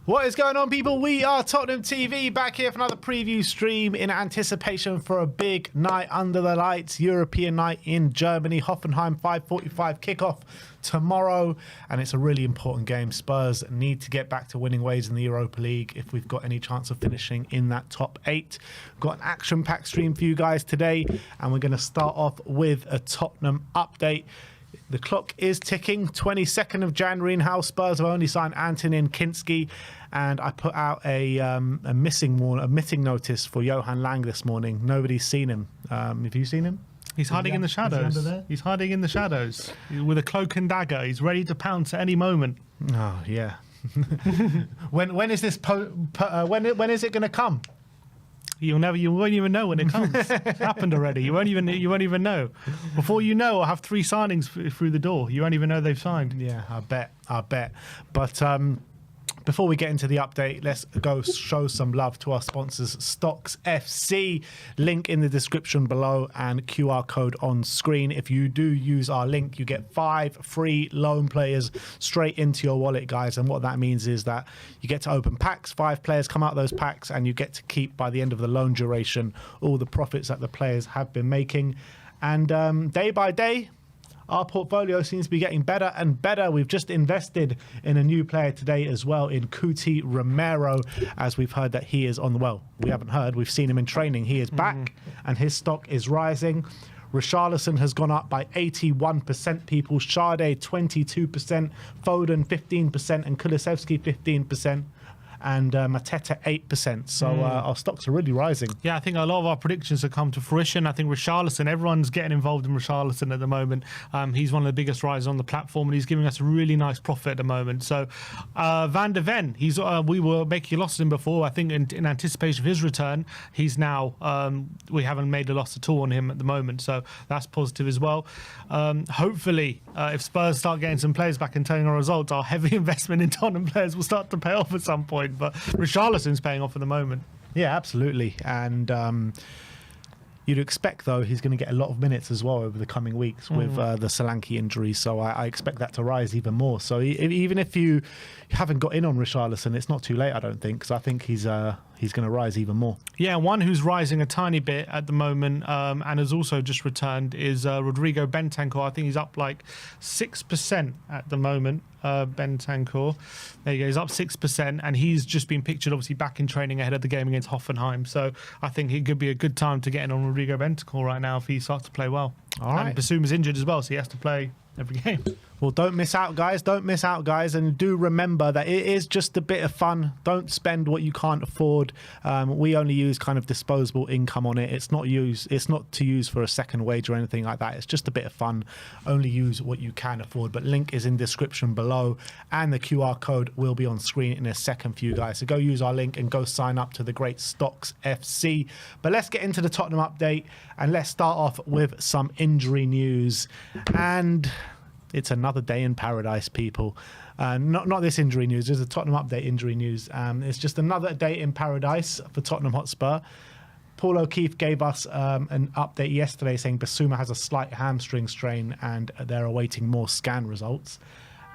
What is going on, people? We are Tottenham TV, back here for another preview stream in anticipation for a big night under the lights, European night in Germany. Hoffenheim 5:45 kickoff tomorrow, and it's a really important game. Spurs need to get back to winning ways in the Europa League if we've got any chance of finishing in that top 8. We've got an action-packed stream for you guys today, and we're going to start off with a Tottenham update. The clock is ticking. 22nd of January in house. Spurs have only signed Antonin Kinski, and I put out a missing notice for Johan Lang this morning. Nobody's seen him. Have you seen him? He's hiding in the shadows. He's hiding in the shadows with a cloak and dagger. He's ready to pounce at any moment. Oh yeah. when is this? When is it going to come? You won't even know when it comes. It's happened already. You won't even know. Before you know, I'll have 3 signings through the door. You won't even know they've signed. Yeah, I bet. But before we get into the update, let's go show some love to our sponsors, Stocks FC. Link in the description below and QR code on screen. If you do use our link, you get 5 free loan players straight into your wallet, guys. And what that means is that you get to open packs. 5 players come out of those packs, and you get to keep, by the end of the loan duration, all the profits that the players have been making. And day by day, our portfolio seems to be getting better and better. We've just invested in a new player today as well, in Cuti Romero, as we've heard that he is on the well. We haven't heard. We've seen him in training. He is back, and his stock is rising. Richarlison has gone up by 81%, people. Sade 22%, Foden 15%, and Kulusevski 15%. And Mateta 8%. So our stocks are really rising. Yeah, I think a lot of our predictions have come to fruition. I think Richarlison, everyone's getting involved in Richarlison at the moment. He's one of the biggest risers on the platform, and he's giving us a really nice profit at the moment. So Van de Ven, we were making losses in before. I think in anticipation of his return, he's now, we haven't made a loss at all on him at the moment. So that's positive as well. Hopefully, if Spurs start getting some players back and turning our results, our heavy investment in Tottenham players will start to pay off at some point. But Richarlison's paying off at the moment. Yeah, absolutely. And you'd expect, though, he's going to get a lot of minutes as well over the coming weeks with the Solanke injury. So I expect that to rise even more. So even if you haven't got in on Richarlison, it's not too late, I don't think, because I think he's going to rise even more. Yeah, one who's rising a tiny bit at the moment and has also just returned is Rodrigo Bentancur. I think he's up like 6% at the moment. Bentancur, there you go, he's up 6%, and he's just been pictured obviously back in training ahead of the game against Hoffenheim. So I think it could be a good time to get in on Rodrigo Bentancur right now if he starts to play well. All right. And Basuma's injured as well, so he has to play every game. Well, don't miss out, guys. Don't miss out, guys. And do remember that it is just a bit of fun. Don't spend what you can't afford. We only use kind of disposable income on it. It's not to use for a second wage or anything like that. It's just a bit of fun. Only use what you can afford. But link is in description below, and the QR code will be on screen in a second for you guys. So go use our link and go sign up to the great Stocks FC. But let's get into the Tottenham update, and let's start off with some injury news. And it's another day in paradise, people. Not this injury news. There's a Tottenham update injury news. It's just another day in paradise for Tottenham Hotspur. Paul O'Keefe gave us an update yesterday saying Basuma has a slight hamstring strain and they're awaiting more scan results.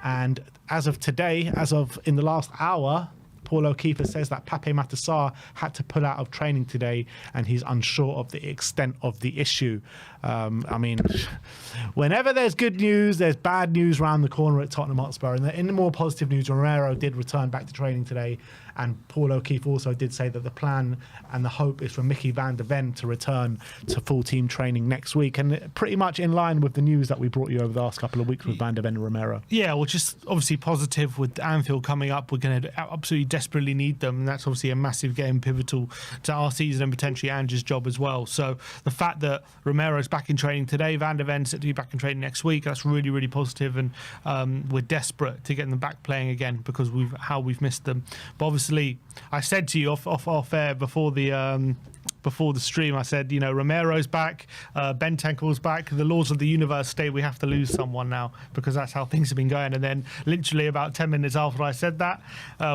And as of today, in the last hour, Paul O'Keefe says that Pape Matar had to pull out of training today, and he's unsure of the extent of the issue. I mean, whenever there's good news, there's bad news around the corner at Tottenham Hotspur. And in the more positive news, Romero did return back to training today, and Paul O'Keefe also did say that the plan and the hope is for Mickey van de Ven to return to full team training next week, and pretty much in line with the news that we brought you over the last couple of weeks with van de Ven and Romero. Yeah, which is obviously positive. With Anfield coming up, we're going to absolutely desperately need them, and that's obviously a massive game, pivotal to our season and potentially Ange's job as well. So the fact that Romero's back in training today, Van de Ven's set to be back in training next week, that's really, really positive, and we're desperate to get them back playing again because we've missed them. But obviously, I said to you off air before the before the stream. I said, Romero's back, Bentancur's back. The laws of the universe state we have to lose someone now because that's how things have been going. And then literally about 10 minutes after I said that,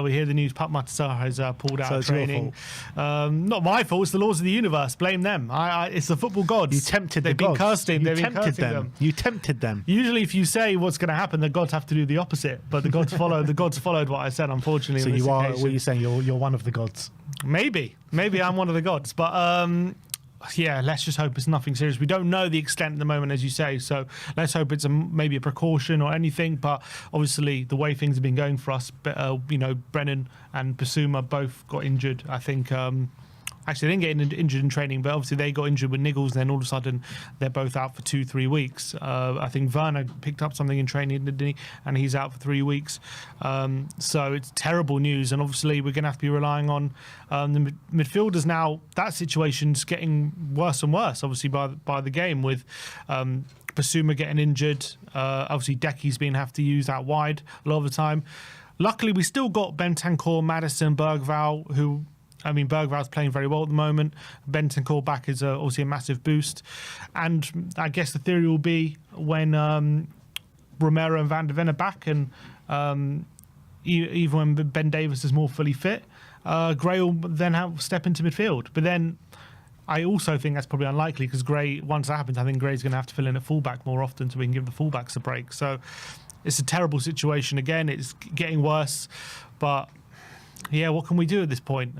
we hear the news Pat Matasar has pulled out of training. Not my fault. It's the laws of the universe. Blame them. It's the football gods. You tempted They've the been gods. cursing. You They've been tempted cursing them. You tempted them. Usually, if you say what's going to happen, the gods have to do the opposite. But the gods followed. The gods followed what I said. Unfortunately, So on this you are. occasion. What are you saying? You're one of the gods. Maybe I'm one of the gods. But yeah, let's just hope it's nothing serious. We don't know the extent at the moment, as you say. So let's hope it's maybe a precaution or anything. But obviously, the way things have been going for us, Brennan and Basuma both got injured. I think. Actually, they didn't get injured in training, but obviously they got injured with niggles, and then all of a sudden they're both out for 2-3 weeks. I think Werner picked up something in training, didn't he? And he's out for 3 weeks. So it's terrible news, and obviously we're going to have to be relying on the midfielders now. That situation's getting worse and worse, obviously, by the game, with Basuma getting injured. Obviously, Decky's been have to use out wide a lot of the time. Luckily, we still got Bentancur, Maddison, Bergvall, who... Bergvall's playing very well at the moment. Bentancur back is obviously a massive boost. And I guess the theory will be when Romero and Van de Ven are back, and even when Ben Davies is more fully fit, Gray will then step into midfield. But then I also think that's probably unlikely because Gray, once that happens, I think Gray's going to have to fill in at fullback more often so we can give the fullbacks a break. So it's a terrible situation. Again, it's getting worse. But... yeah, what can we do at this point?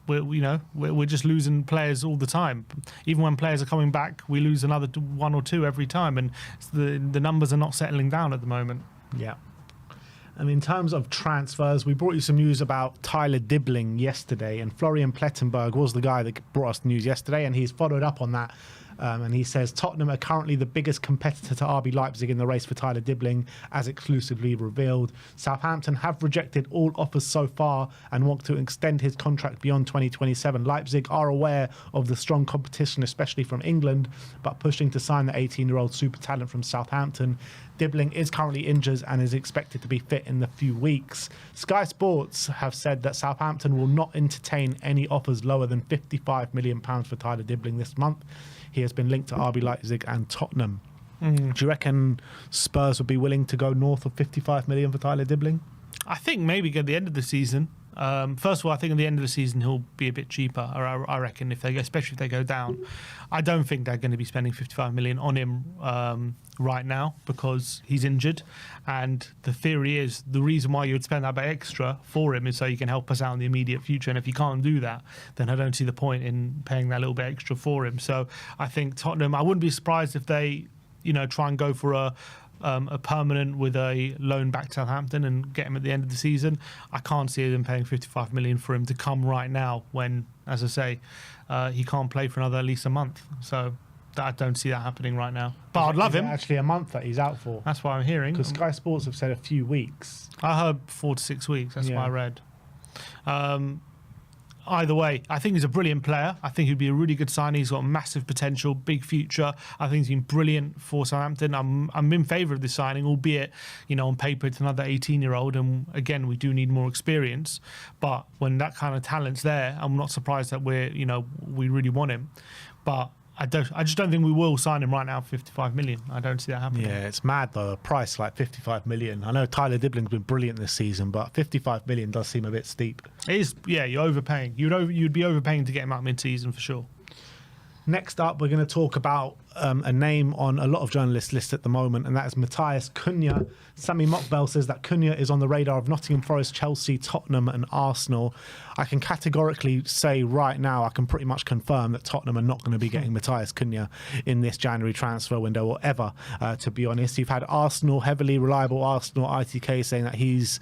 We're just losing players all the time. Even when players are coming back, we lose another 1 or 2 every time, and the numbers are not settling down at the moment. Yeah. In terms of transfers, we brought you some news about Tyler Dibbling yesterday, and Florian Plettenberg was the guy that brought us the news yesterday, and he's followed up on that. And he says Tottenham are currently the biggest competitor to RB Leipzig in the race for Tyler Dibbling, as exclusively revealed. Southampton have rejected all offers so far and want to extend his contract beyond 2027. Leipzig are aware of the strong competition, especially from England, but pushing to sign the 18-year-old super talent from Southampton. Dibbling is currently injured and is expected to be fit in a few weeks. Sky Sports have said that Southampton will not entertain any offers lower than £55 million for Tyler Dibbling this month. He has been linked to RB Leipzig and Tottenham. Do you reckon Spurs would be willing to go north of 55 million for Tyler Dibbling? I think maybe at the end of the season. First of all, I think at the end of the season he'll be a bit cheaper. I reckon especially if they go down. I don't think they're going to be spending 55 million on him right now because he's injured. And the theory is the reason why you would spend that bit extra for him is so you can help us out in the immediate future. And if you can't do that, then I don't see the point in paying that little bit extra for him. So I think Tottenham, I wouldn't be surprised if they, try and go for a permanent with a loan back to Southampton and get him at the end of the season. I can't see them paying 55 million for him to come right now when, as I say, he can't play for at least a month. So I don't see that happening right now. But I'd love him. Actually, a month that he's out for. That's what I'm hearing. Because Sky Sports have said a few weeks. I heard 4 to 6 weeks. That's what I read. Either way, I think he's a brilliant player. I think he'd be a really good signing. He's got massive potential, big future. I think he's been brilliant for Southampton. I'm in favour of this signing, albeit, on paper it's another 18-year-old, and again we do need more experience. But when that kind of talent's there, I'm not surprised that we really want him. But I just don't think we will sign him right now for 55 million. I don't see that happening. Yeah, it's mad though. A price like 55 million. I know Tyler Dibbling's been brilliant this season, but 55 million does seem a bit steep. It is. Yeah, you're overpaying. You'd be overpaying to get him out mid-season for sure. Next up, we're going to talk about a name on a lot of journalists' lists at the moment, and that is Matthias Cunha. Sami Mokbel says that Cunha is on the radar of Nottingham Forest, Chelsea, Tottenham and Arsenal. I can categorically say right now, I can pretty much confirm that Tottenham are not going to be getting Matthias Cunha in this January transfer window or ever, to be honest. You've had Arsenal, heavily reliable Arsenal, ITK saying that he's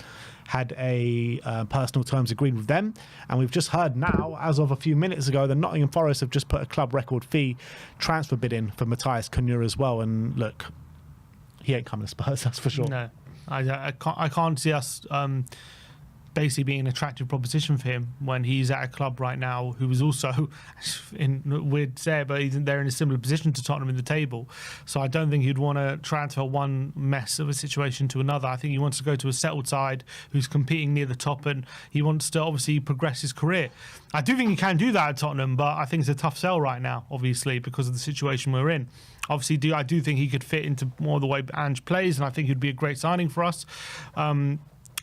had a personal terms agreed with them, and we've just heard now, as of a few minutes ago, that Nottingham Forest have just put a club record fee transfer bid in for Matthias Cunha as well. And look, he ain't coming to Spurs, that's for sure. No, I can't see us basically being an attractive proposition for him when he's at a club right now who is also in weird say, but they're in a similar position to Tottenham in the table. So I don't think he'd want to transfer one mess of a situation to another. I think he wants to go to a settled side who's competing near the top, and he wants to obviously progress his career. I do think he can do that at Tottenham, but I think it's a tough sell right now, obviously, because of the situation we're in. Obviously, I do think he could fit into more of the way Ange plays, and I think he'd be a great signing for us.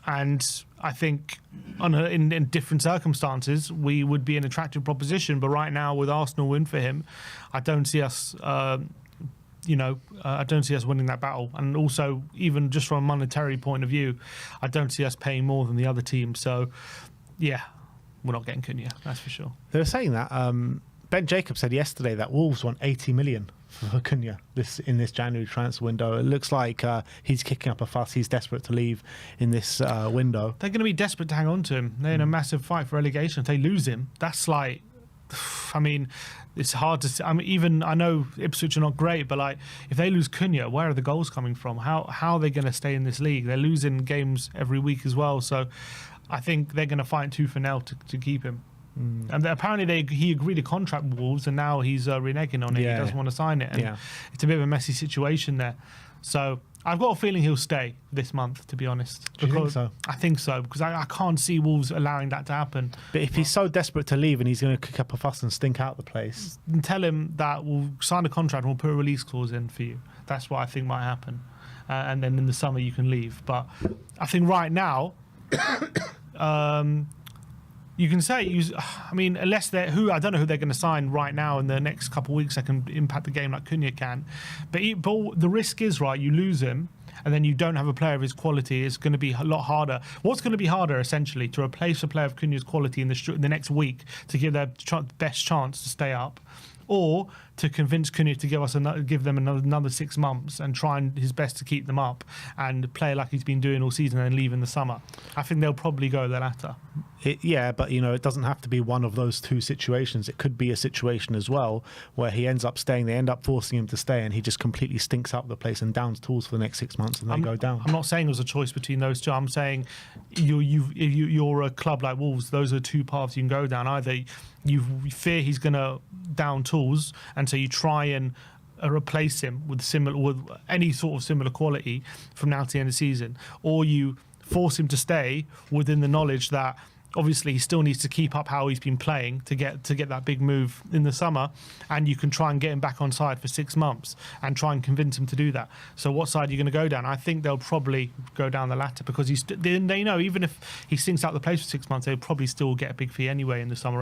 And I think in different circumstances, we would be an attractive proposition. But right now, with Arsenal win for him, I don't see us, I don't see us winning that battle. And also, even just from a monetary point of view, I don't see us paying more than the other team. So, yeah, we're not getting Cunha, that's for sure. They were saying that Ben Jacobs said yesterday that Wolves want 80 million for Cunha in this January transfer window. It looks like he's kicking up a fuss. He's desperate to leave in this window. They're going to be desperate to hang on to him. They're in a massive fight for relegation. If they lose him, that's like, I mean, it's hard to. I mean, I know Ipswich are not great, but like, if they lose Cunha, where are the goals coming from? How are they going to stay in this league? They're losing games every week as well. So I think they're going to fight tooth and nail to keep him. And apparently he agreed a contract with Wolves, and now he's reneging on it. Yeah. He doesn't want to sign it, and it's a bit of a messy situation there. So I've got a feeling he'll stay this month, to be honest. Do you think so? I think so, because I can't see Wolves allowing that to happen. But if he's so desperate to leave and he's going to kick up a fuss and stink out the place, and tell him that we'll sign a contract and we'll put a release clause in for you. That's what I think might happen. And then in the summer you can leave. But I think right now, you can say, I mean, unless I don't know who they're going to sign right now in the next couple of weeks that can impact the game like Cunha can. But the risk is, right, you lose him and then you don't have a player of his quality. It's going to be a lot harder. What's going to be harder, essentially, to replace a player of Cunha's quality in the next week to give their best chance to stay up, or to convince Cunha to give them another 6 months and try his best to keep them up and play like he's been doing all season and leave in the summer? I think they'll probably go the latter. But it doesn't have to be one of those two situations. It could be a situation as well where he ends up staying. They end up forcing him to stay, and he just completely stinks up the place and downs tools for the next 6 months, and they go down. I'm not saying there's a choice between those two. I'm saying you're a club like Wolves. Those are two paths you can go down. Either you fear he's going to down tools, and so you try and replace him with any sort of similar quality from now to the end of the season, or you force him to stay within the knowledge that obviously he still needs to keep up how he's been playing to get that big move in the summer, and you can try and get him back on side for 6 months and try and convince him to do that. So what side are you going to go down? I think they'll probably go down the latter, because they know even if he stinks out the place for 6 months, they'll probably still get a big fee anyway in the summer,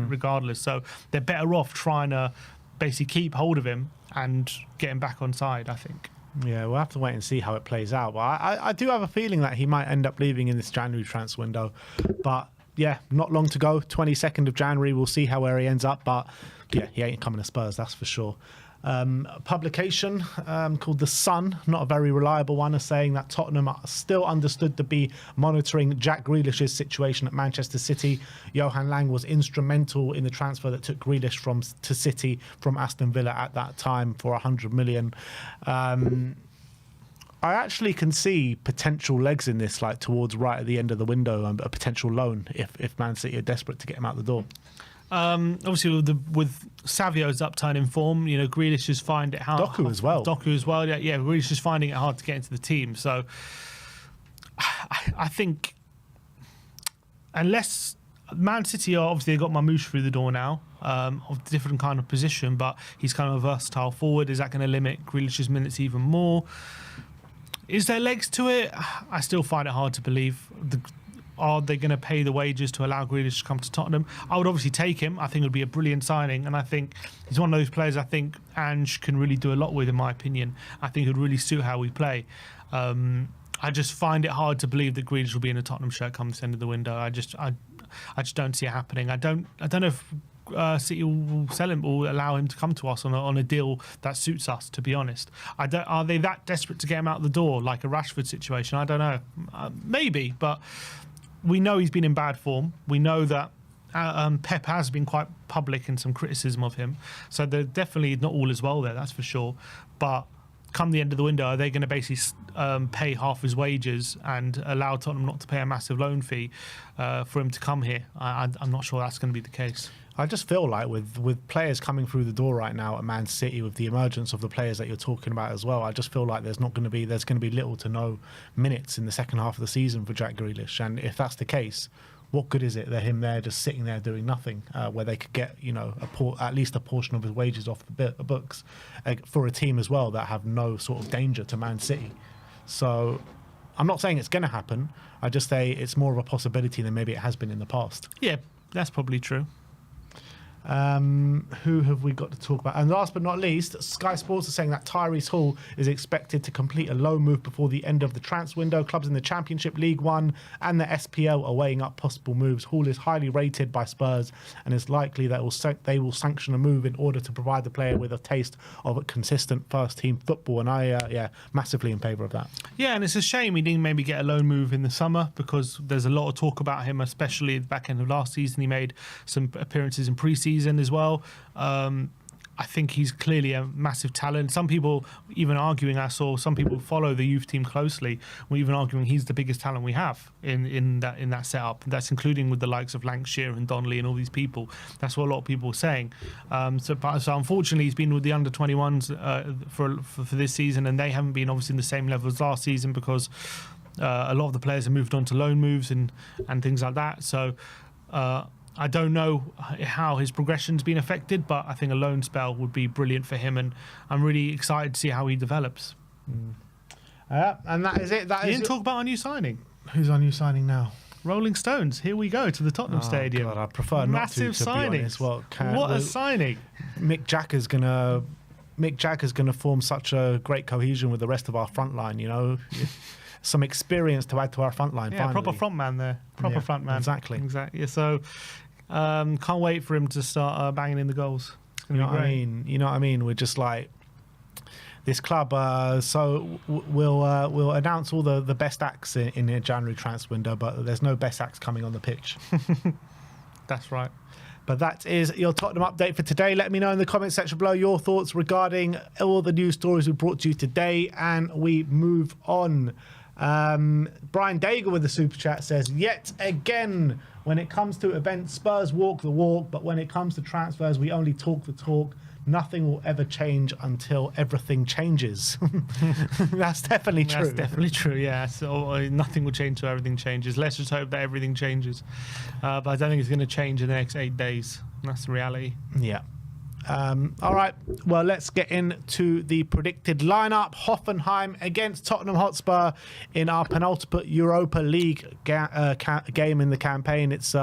regardless. So they're better off trying to basically keep hold of him and get him back on side, I think. Yeah, we'll have to wait and see how it plays out. But I do have a feeling that he might end up leaving in this January transfer window. But yeah, not long to go. 22nd of January, we'll see where he ends up. But yeah, he ain't coming to Spurs, that's for sure. A publication called The Sun, not a very reliable one, is saying that Tottenham are still understood to be monitoring Jack Grealish's situation at Manchester City. Johan Lang was instrumental in the transfer that took Grealish to City from Aston Villa at that time for 100 million. I actually can see potential legs in this, like towards right at the end of the window, a potential loan if Man City are desperate to get him out the door. Obviously, with Savio's upturn in form, Grealish is finding it hard. Doku as well. Yeah, Grealish is finding it hard to get into the team. So I think unless Man City are obviously got Mamouche through the door now, of a different kind of position, but he's kind of a versatile forward. Is that going to limit Grealish's minutes even more? Is there legs to it? I still find it hard to believe. Are they going to pay the wages to allow Grealish to come to Tottenham? I would obviously take him. I think it would be a brilliant signing, and I think he's one of those players I think Ange can really do a lot with, in my opinion. I think it would really suit how we play. I just find it hard to believe that Grealish will be in a Tottenham shirt come this end of the window. I just don't see it happening. I don't know if City will sell him or allow him to come to us on a deal that suits us, to be honest. Are they that desperate to get him out the door, like a Rashford situation? I don't know. Maybe, but we know he's been in bad form. We know that Pep has been quite public in some criticism of him. So they're definitely not all as well there, that's for sure. But come the end of the window, are they going to basically pay half his wages and allow Tottenham not to pay a massive loan fee for him to come here. I'm not sure that's going to be the case. I just feel like with players coming through the door right now at Man City, with the emergence of the players that you're talking about as well, I just feel like there's going to be little to no minutes in the second half of the season for Jack Grealish. And if that's the case, what good is it that him there just sitting there doing nothing, where they could get at least a portion of his wages off the books for a team as well that have no sort of danger to Man City. So I'm not saying it's going to happen. I just say it's more of a possibility than maybe it has been in the past. Yeah, that's probably true. Who have we got to talk about? And last but not least, Sky Sports are saying that Tyrese Hall is expected to complete a loan move before the end of the transfer window. Clubs in the Championship, League One and the SPL are weighing up possible moves. Hall is highly rated by Spurs and it's likely that they will sanction a move in order to provide the player with a taste of a consistent first-team football. And I, massively in favour of that. Yeah, and it's a shame he didn't maybe get a loan move in the summer, because there's a lot of talk about him, especially at the back end of last season. He made some appearances in pre-season as well. I think he's clearly a massive talent. Some people even arguing, I saw some people follow the youth team closely, were even arguing he's the biggest talent we have in that setup. That's including with the likes of Lancashire and Donnelly and all these people. That's what a lot of people are saying. So unfortunately, he's been with the under-21s for this season, and they haven't been obviously in the same level as last season, because a lot of the players have moved on to loan moves and things like that. So I don't know how his progression's been affected, but I think a loan spell would be brilliant for him, and I'm really excited to see how he develops. And that is it. You didn't talk about our new signing. Who's our new signing now? Rolling Stones. Here we go to the Tottenham Stadium. God, I prefer not to signing. Be honest. What a signing! Mick Jagger's gonna form such a great cohesion with the rest of our front line. Some experience to add to our front line. Yeah, finally. Proper front man there. Proper front man. Exactly. So can't wait for him to start banging in the goals. You know what I mean? You know what I mean? We're just like this club. So we'll announce all the best acts in the January transfer window, but there's no best acts coming on the pitch. That's right. But that is your Tottenham update for today. Let me know in the comment section below your thoughts regarding all the news stories we brought to you today, and we move on. Brian Daigle with the super chat says, yet again, when it comes to events, Spurs walk the walk, but when it comes to transfers, we only talk the talk. Nothing will ever change until everything changes. That's definitely true. That's definitely true, yeah. So nothing will change until everything changes. Let's just hope that everything changes. But I don't think it's going to change in the next 8 days. That's the reality. Yeah. All right, well, let's get into the predicted lineup. Hoffenheim against Tottenham Hotspur in our penultimate Europa League game in the campaign. It's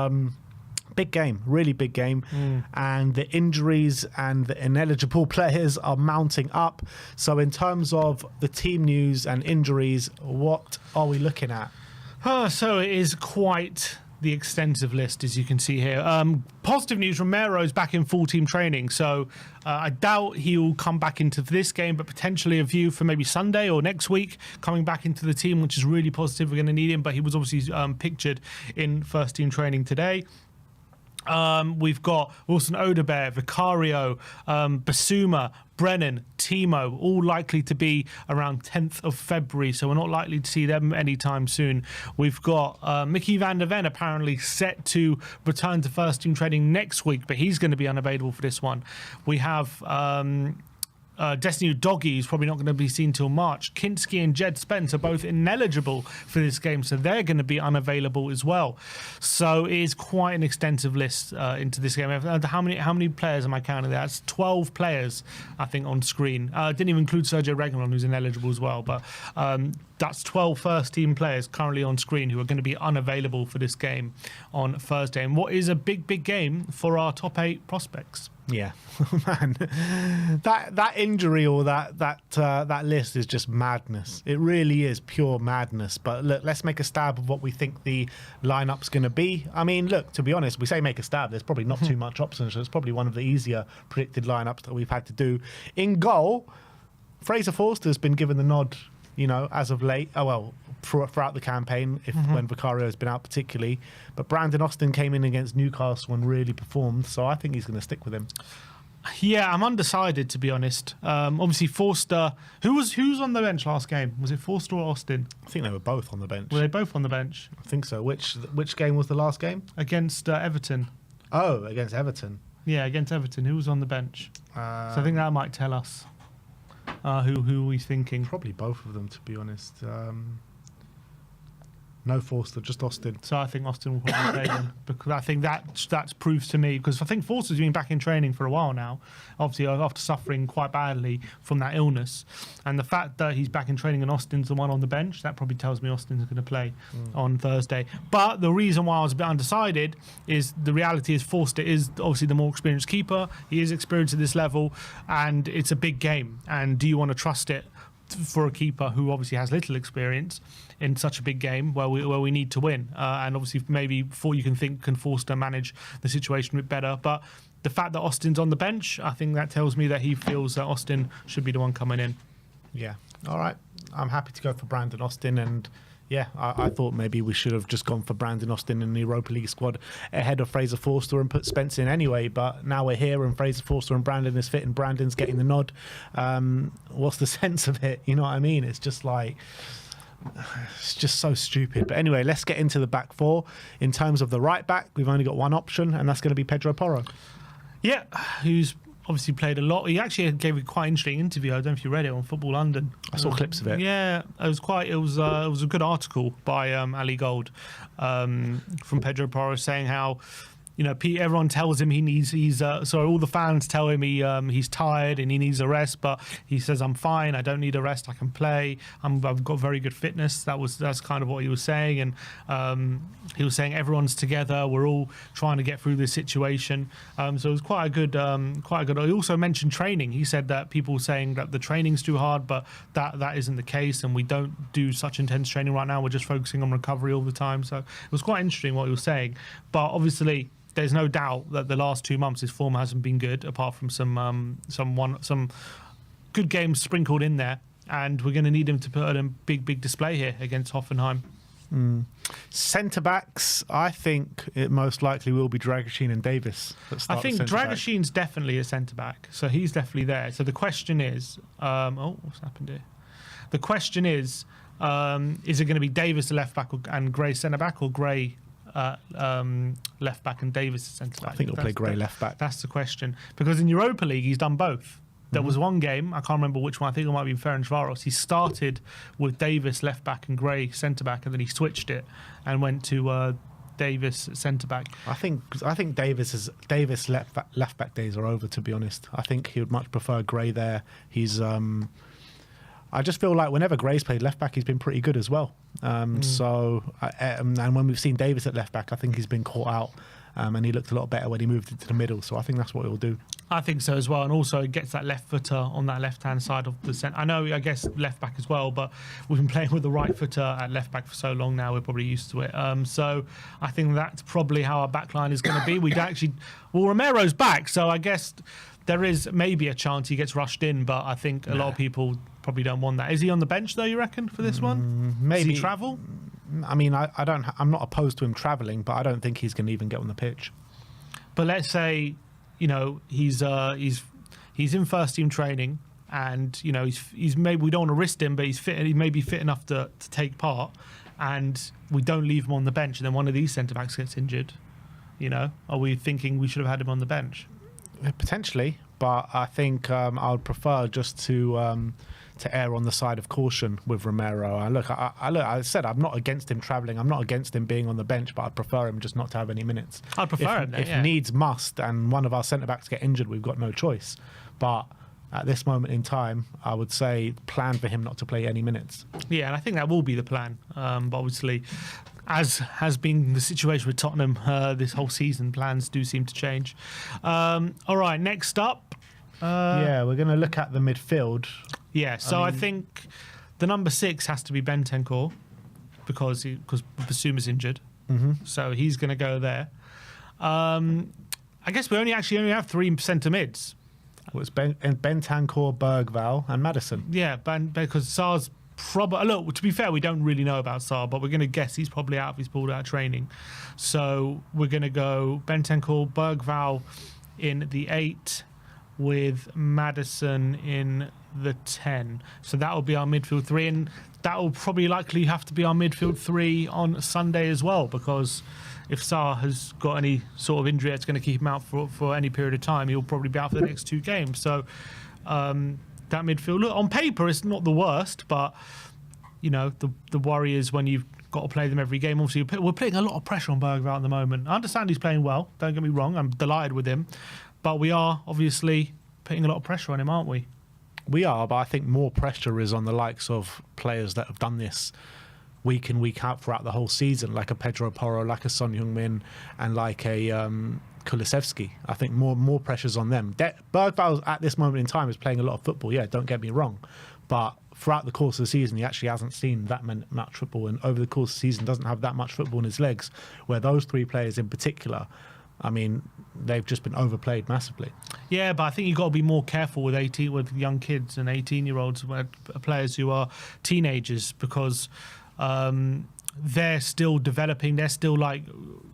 big game, really big game. And the injuries and the ineligible players are mounting up. So in terms of the team news and injuries, what are we looking at? So it is quite the extensive list, as you can see here. Positive news, Romero's back in full team training, so I doubt he'll come back into this game, but potentially a view for maybe Sunday or next week coming back into the team, which is really positive. We're going to need him, but he was obviously pictured in first team training today. We've got Wilson Odebear, Vicario, Basuma, Brennan, Timo, all likely to be around 10th of February, so we're not likely to see them anytime soon. We've got Mickey van der Ven apparently set to return to first team training next week, but he's going to be unavailable for this one. We have Destiny Doggy is probably not going to be seen till March. Kinski and Jed Spence are both ineligible for this game, so they're going to be unavailable as well. So it is quite an extensive list into this game. How many players am I counting there? That's 12 players, I think, on screen. Didn't even include Sergio Reguilon, who's ineligible as well. But that's 12 first-team players currently on screen who are going to be unavailable for this game on Thursday. And what is a big, big game for our top 8 prospects. Yeah, man, that injury or that list is just madness. It really is pure madness. But look, let's make a stab of what we think the lineup's going to be. I mean, look, to be honest, we say make a stab. There's probably not too much options. So it's probably one of the easier predicted lineups that we've had to do. In goal, Fraser Forster's been given the nod, as of late. Throughout the campaign, when Vicario has been out particularly. But Brandon Austin came in against Newcastle and really performed, so I think he's going to stick with him. Yeah, I'm undecided, to be honest. Obviously, Forster. Who's on the bench last game? Was it Forster or Austin? I think they were both on the bench. Were they both on the bench? I think so. Which game was the last game? Against Everton. Oh, against Everton. Yeah, against Everton. Who was on the bench? So I think that might tell us who we're thinking. Probably both of them, to be honest. No Forster, just Austin. So I think Austin will probably play them, because I think that's proves to me, because I think Forster's been back in training for a while now, obviously after suffering quite badly from that illness, and the fact that he's back in training and Austin's the one on the bench, that probably tells me Austin's going to play on Thursday. But the reason why I was a bit undecided is the reality is Forster is obviously the more experienced keeper. He is experienced at this level, and it's a big game. And do you want to trust it for a keeper who obviously has little experience in such a big game where we need to win? And obviously maybe before you can Forster manage the situation a bit better. But the fact that Austin's on the bench, I think that tells me that he feels that Austin should be the one coming in. Yeah. All right. I'm happy to go for Brandon Austin, and yeah, I thought maybe we should have just gone for Brandon Austin in the Europa League squad ahead of Fraser Forster and put Spence in anyway. But now we're here and Fraser Forster and Brandon is fit and Brandon's getting the nod. What's the sense of it? You know what I mean? It's just like, it's just so stupid. But anyway, let's get into the back four. In terms of the right back, we've only got one option, and that's going to be Pedro Porro. Yeah, who's obviously played a lot. He actually gave a quite interesting interview. I don't know if you read it on Football London. I saw clips of it. Yeah, it was a good article by Ali Gold from Pedro Porro, saying how, you know, everyone tells him all the fans tell him he's tired and he needs a rest, but he says, I'm fine, I don't need a rest, I can play, I've got very good fitness. That's kind of what he was saying. And he was saying everyone's together, we're all trying to get through this situation. So it was quite a good. He also mentioned training. He said that people were saying that the training's too hard, but that isn't the case, and we don't do such intense training right now. We're just focusing on recovery all the time. So it was quite interesting what he was saying. But obviously, there's no doubt that the last 2 months his form hasn't been good, apart from some good games sprinkled in there. And we're going to need him to put on a big display here against Hoffenheim. Centre backs, I think it most likely will be Dragoshin and Davis. I think Dragoshin's definitely a centre back, so he's definitely there. So the question is, what's happened here? The question is it going to be Davis the left back and Gray centre back, or Gray left back and Davis centre back? I think he'll play Gray left back. That's the question, because in Europa League he's done both. There was one game, I can't remember which one, I think it might be Ferencvaros. He started with Davis left back and Gray centre back, and then he switched it and went to Davis centre back. I think Davis left back days are over, to be honest. I think he would much prefer Gray there. He's I just feel like whenever Gray's played left back, he's been pretty good as well. So and when we've seen Davis at left back, I think he's been caught out. And he looked a lot better when he moved into the middle. So I think that's what he'll do. I think so as well. And also it gets that left footer on that left-hand side of the centre. I guess left back as well, but we've been playing with the right footer at left back for so long now, we're probably used to it. So I think that's probably how our back line is going to be. Romero's back, so I guess there is maybe a chance he gets rushed in, but I think a lot of people probably don't want that. Is he on the bench though, you reckon, for this one? Maybe. Does he travel? I mean, I'm not opposed to him travelling, but I don't think he's going to even get on the pitch. But let's say, you know, he's in first team training, and you know he's maybe, we don't want to risk him, but he's fit. He may be fit enough to take part, and we don't leave him on the bench, and then one of these centre backs gets injured. You know, are we thinking we should have had him on the bench? Potentially, but I think I would prefer just to err on the side of caution with Romero. I said I'm not against him travelling. I'm not against him being on the bench, but I'd prefer him just not to have any minutes. I'd prefer him then, if needs must, and one of our centre backs get injured, we've got no choice. But at this moment in time, I would say plan for him not to play any minutes. Yeah, and I think that will be the plan. But obviously, as has been the situation with Tottenham this whole season, plans do seem to change. All right, next up. We're going to look at the midfield. Yeah, so I think the number 6 has to be Bentancur because Basuma's injured. So he's going to go there. I guess we only have 3 centre mids. Well, it's Bentancur, Bergvall and Maddison. Yeah, because Sarr's probably... Look, to be fair, we don't really know about Sarr, but we're going to guess he's probably out if he's pulled out of training. So we're going to go Bentancur, Bergvall in the 8... with Maddison in the 10. So that will be our midfield three, and that will probably likely have to be our midfield three on Sunday as well, because if Sarr has got any sort of injury that's going to keep him out for any period of time, he'll probably be out for the next 2 games. So that midfield, look, on paper, it's not the worst, but you know, the worry is when you've got to play them every game. Obviously, we're putting a lot of pressure on Bergvall at the moment. I understand he's playing well, don't get me wrong, I'm delighted with him, but we are obviously putting a lot of pressure on him, aren't we? We are, but I think more pressure is on the likes of players that have done this week in, week out throughout the whole season, like a Pedro Porro, like a Son Heung-min, and like a Kulusevski. I think more pressure's on them. Bergvall at this moment in time is playing a lot of football, yeah, don't get me wrong, but throughout the course of the season he actually hasn't seen that much football, and over the course of the season doesn't have that much football in his legs, where those 3 players in particular, I mean, they've just been overplayed massively. Yeah, but I think you've got to be more careful with young kids and 18-year-olds, players who are teenagers, because they're still developing, they're still like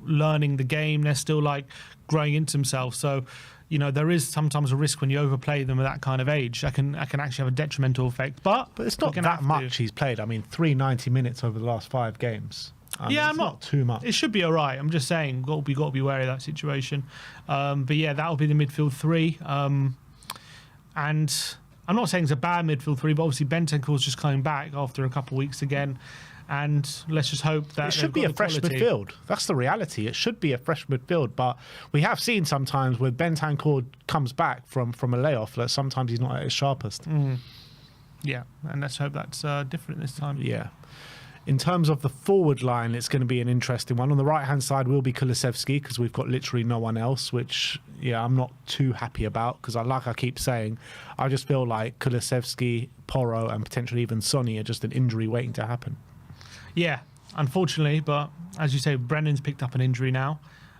learning the game, they're still like growing into themselves. So, you know, there is sometimes a risk when you overplay them at that kind of age. That can actually have a detrimental effect. But it's not that much he's played. I mean, 390 minutes over the last 5 games. Yeah, it's not too much. It should be all right. I'm just saying, we've got to be wary of that situation. But yeah, that'll be the midfield 3. And I'm not saying it's a bad midfield 3, but obviously Bentancur's just coming back after a couple of weeks again. And let's just hope that it should be a fresh midfield. That's the reality. It should be a fresh midfield, but we have seen sometimes when Bentancur comes back from a layoff that sometimes he's not at his sharpest. Yeah, and let's hope that's different this time. Yeah. In terms of the forward line, it's going to be an interesting one. On the right-hand side will be Kulusevski, because we've got literally no one else, which, yeah, I'm not too happy about, because like I keep saying, I just feel like Kulusevski, Porro, and potentially even Sonny are just an injury waiting to happen. Yeah, unfortunately, but as you say, Brennan's picked up an injury now.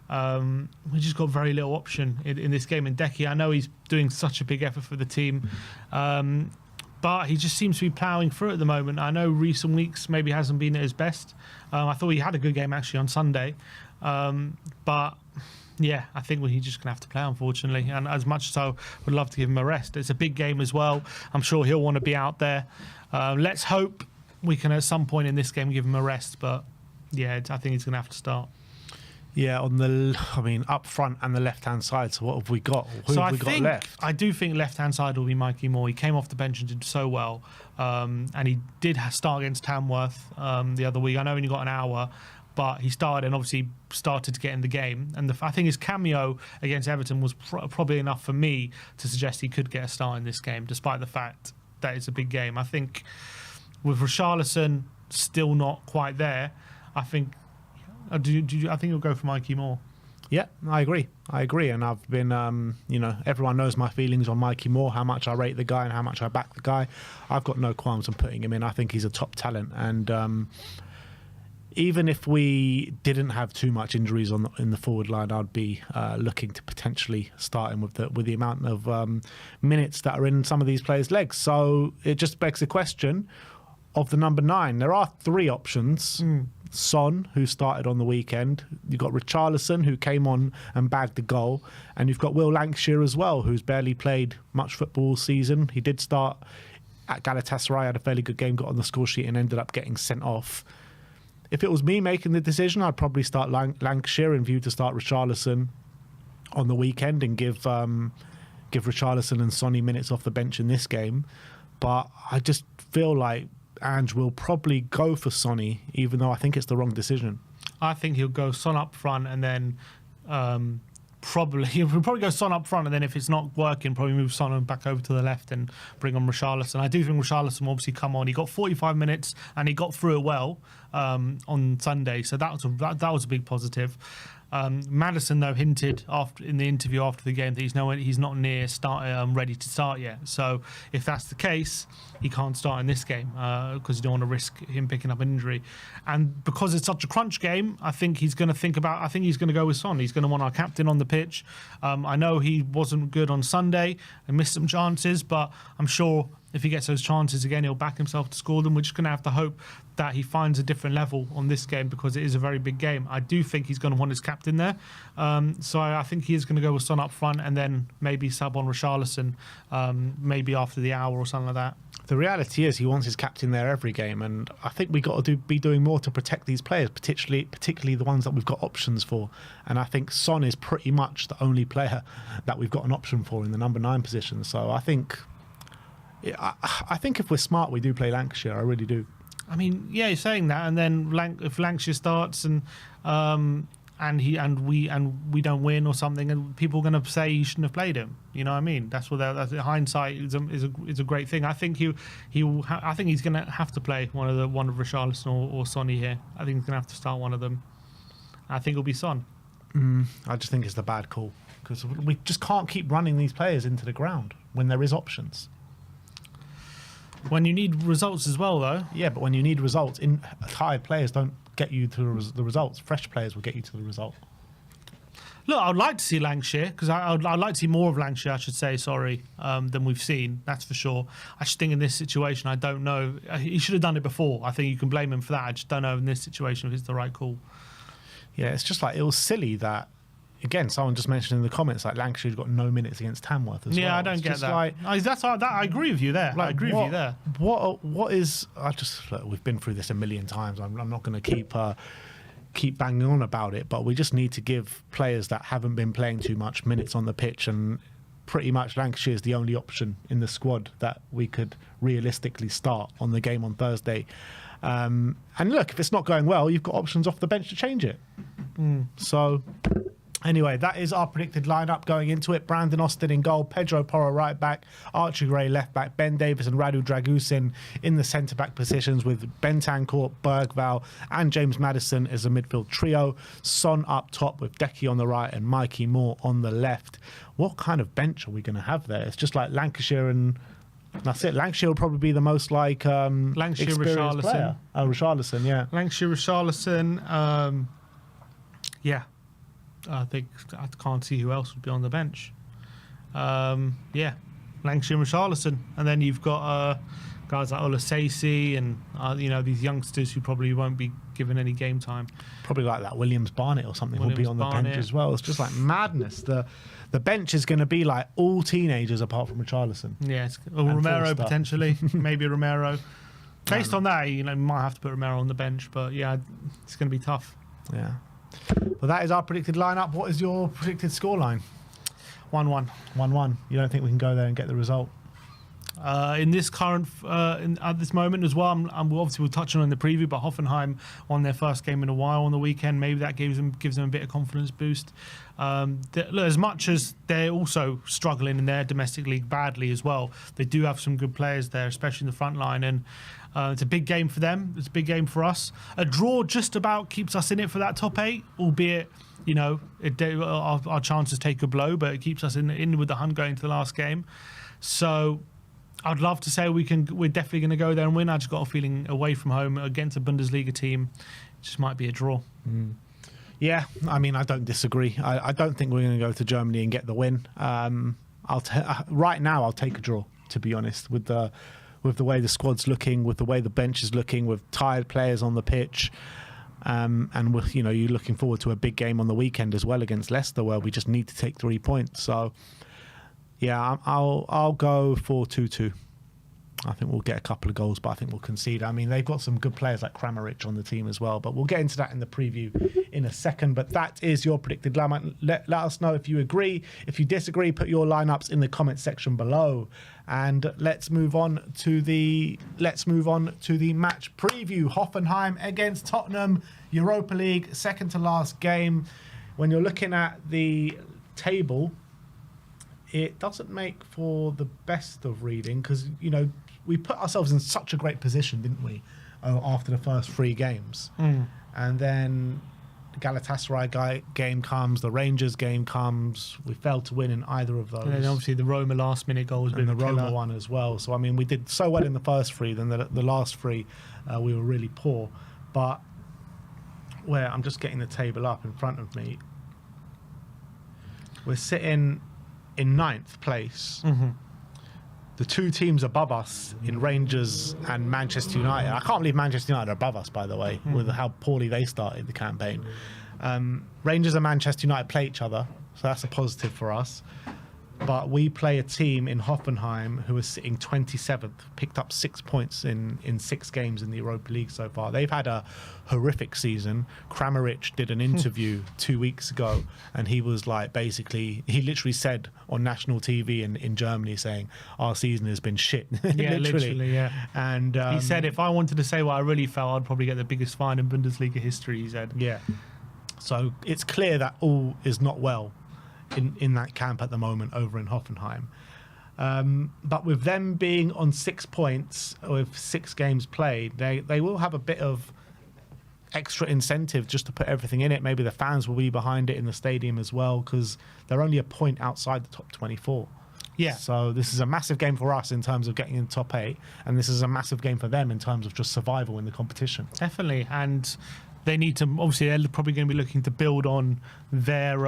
We just got very little option in this game. And Decky, I know he's doing such a big effort for the team, but he just seems to be ploughing through at the moment. I know recent weeks maybe hasn't been at his best. I thought he had a good game actually on Sunday, but yeah, I think he's just going to have to play, unfortunately. And as much as I would love to give him a rest, it's a big game as well. I'm sure he'll want to be out there. Let's hope we can at some point in this game give him a rest, but yeah, I think he's going to have to start. Yeah, up front and the left-hand side. So what have we got? Who have we got left? I do think left-hand side will be Mikey Moore. He came off the bench and did so well, and he did start against Tamworth the other week. I know he only got an hour, but he started and obviously started to get in the game. And I think his cameo against Everton was probably enough for me to suggest he could get a start in this game, despite the fact that it's a big game. I think with Richarlison still not quite there, I think I think you'll go for Mikey Moore. Yeah, I agree, and I've been everyone knows my feelings on Mikey Moore, how much I rate the guy and how much I back the guy. I've got no qualms on putting him in. I think he's a top talent, and even if we didn't have too much injuries in the forward line, I'd be looking to potentially start him with the amount of minutes that are in some of these players' legs. So it just begs the question of the number 9. There are 3 options. Son, who started on the weekend. You've got Richarlison, who came on and bagged the goal. And you've got Will Lancashire as well, who's barely played much football all season. He did start at Galatasaray, had a fairly good game, got on the score sheet and ended up getting sent off. If it was me making the decision, I'd probably start Lancashire in view to start Richarlison on the weekend and give Richarlison and Sonny minutes off the bench in this game. But I just feel like Ange will probably go for Sonny, even though I think it's the wrong decision. I think he'll go Son up front, and then he'll probably go Son up front, and then if it's not working, probably move Son back over to the left and bring on Richarlison. I do think Richarlison will obviously come on. He got 45 minutes and he got through it well on Sunday, so that was a big positive. Maddison, though, hinted in the interview after the game that he's not near ready to start yet. So if that's the case, he can't start in this game because you don't want to risk him picking up an injury. And because it's such a crunch game, I think he's going to go with Son. He's going to want our captain on the pitch. I know he wasn't good on Sunday and missed some chances, but I'm sure if he gets those chances again, he'll back himself to score them. We're just going to have to hope that he finds a different level on this game because it is a very big game. I do think he's going to want his captain there. So I think he is going to go with Son up front and then maybe sub on Richarlison maybe after the hour or something like that. The reality is he wants his captain there every game, and I think we got to be doing more to protect these players, particularly the ones that we've got options for. And I think Son is pretty much the only player that we've got an option for in the number 9 position. So I think if we're smart, we do play Lancashire. I really do. I mean, yeah, you're saying that, and then if Lancashire starts and we don't win or something, and people are going to say you shouldn't have played him. You know what I mean? That's what hindsight is a great thing. I think I think he's going to have to play one of Richarlison or Sonny here. I think he's going to have to start one of them. I think it'll be Son. I just think it's the bad call because we just can't keep running these players into the ground when there is options. When you need results as well, though. Yeah, but when you need results, tired players don't get you to the results. Fresh players will get you to the result. Look, I'd like to see Lancashire because I'd like to see more of Lancashire, I should say, than we've seen. That's for sure. I just think in this situation, I don't know. He should have done it before. I think you can blame him for that. I just don't know in this situation if it's the right call. Yeah, it's just like it was silly that. Again, someone just mentioned in the comments like Lancashire's got no minutes against Tamworth as well. Yeah, I don't get that. Like, I agree with you there. Like, I agree with you there. What is? We've been through this a million times. I'm not going to keep banging on about it, but we just need to give players that haven't been playing too much minutes on the pitch, and pretty much Lancashire is the only option in the squad that we could realistically start on the game on Thursday. And look, if it's not going well, you've got options off the bench to change it. So. Anyway, that is our predicted lineup going into it. Brandon Austin in goal, Pedro Porro right back, Archie Gray left back, Ben Davis and Radu Dragusin in the centre back positions with Bentancur, Bergvall and James Maddison as a midfield trio. Son up top with Decky on the right and Mikey Moore on the left. What kind of bench are we going to have there? It's just like Lancashire and that's it. Lancashire will probably be the most like Lancashire, experienced Richarlison. player. Oh, Richarlison, yeah. Lancashire, Richarlison, yeah. I think I can't see who else would be on the bench. Yeah, Lancashire and Richarlison, and then you've got guys like Olasesi and these youngsters who probably won't be given any game time. Probably like that Williams Barnett or something will be on the bench as well. It's just like madness. The bench is going to be like all teenagers apart from Richarlison. Yeah, Romero potentially, maybe Romero. Based on that, you might have to put Romero on the bench, but yeah, it's going to be tough. Yeah. Well, that is our predicted lineup. What is your predicted scoreline? 1-1. 1-1. You don't think we can go there and get the result? In this current, at this moment as well, obviously we'll touch on in the preview, but Hoffenheim won their first game in a while on the weekend. Maybe that gives them a bit of confidence boost. As much as they're also struggling in their domestic league badly as well, they do have some good players there, especially in the front line, and it's a big game for them. It's a big game for us. A draw just about keeps us in it for that top 8, albeit our chances take a blow, but it keeps us in with the hunt going to the last game. So I'd love to say we're definitely going to go there and win. I just got a feeling away from home against a Bundesliga team, it just might be a draw. Yeah, I mean, I don't disagree. I don't think we're going to go to Germany and get the win. Right now, I'll take a draw, to be honest, with the way the squad's looking, with the way the bench is looking, with tired players on the pitch. And with you're looking forward to a big game on the weekend as well against Leicester, where we just need to take 3 points. So yeah, I'll go for 2-2. I think we'll get a couple of goals, but I think we'll concede. I mean, they've got some good players like Kramaric on the team as well, but we'll get into that in the preview in a second. But that is your predicted lineup. Let us know if you agree. If you disagree, put your lineups in the comment section below. And let's move on to the match preview. Hoffenheim against Tottenham, Europa League, second to last game. When you're looking at the table, it doesn't make for the best of reading because, we put ourselves in such a great position, didn't we, after the first 3 games. And then the Galatasaray game comes, the Rangers game comes. We failed to win in either of those. And then obviously the Roma last-minute goal was and the Roma one as well. So, I mean, we did so well in the first 3, then the last 3 we were really poor. But where I'm just getting the table up in front of me, we're sitting in 9th place. the two teams above us in Rangers and Manchester United. I can't believe Manchester United are above us, by the way, with how poorly they started the campaign. Rangers and Manchester United play each other, so that's a positive for us. But we play a team in Hoffenheim who is sitting 27th, picked up 6 points in 6 games in the Europa League so far. They've had a horrific season. Kramaric did an interview 2 weeks ago, and he was like, basically, he literally said on national TV in Germany saying, our season has been shit. Yeah, literally, yeah. And he said, if I wanted to say what I really felt, I'd probably get the biggest fine in Bundesliga history, he said. Yeah. So it's clear that all is not well in that camp at the moment over in Hoffenheim. But with them being on 6 points with 6 games played, they will have a bit of extra incentive just to put everything in it. Maybe the fans will be behind it in the stadium as well, because they're only a point outside the top 24. Yeah. So this is a massive game for us in terms of getting in top 8, and this is a massive game for them in terms of just survival in the competition. Definitely. And they need to, obviously, they're probably going to be looking to build on their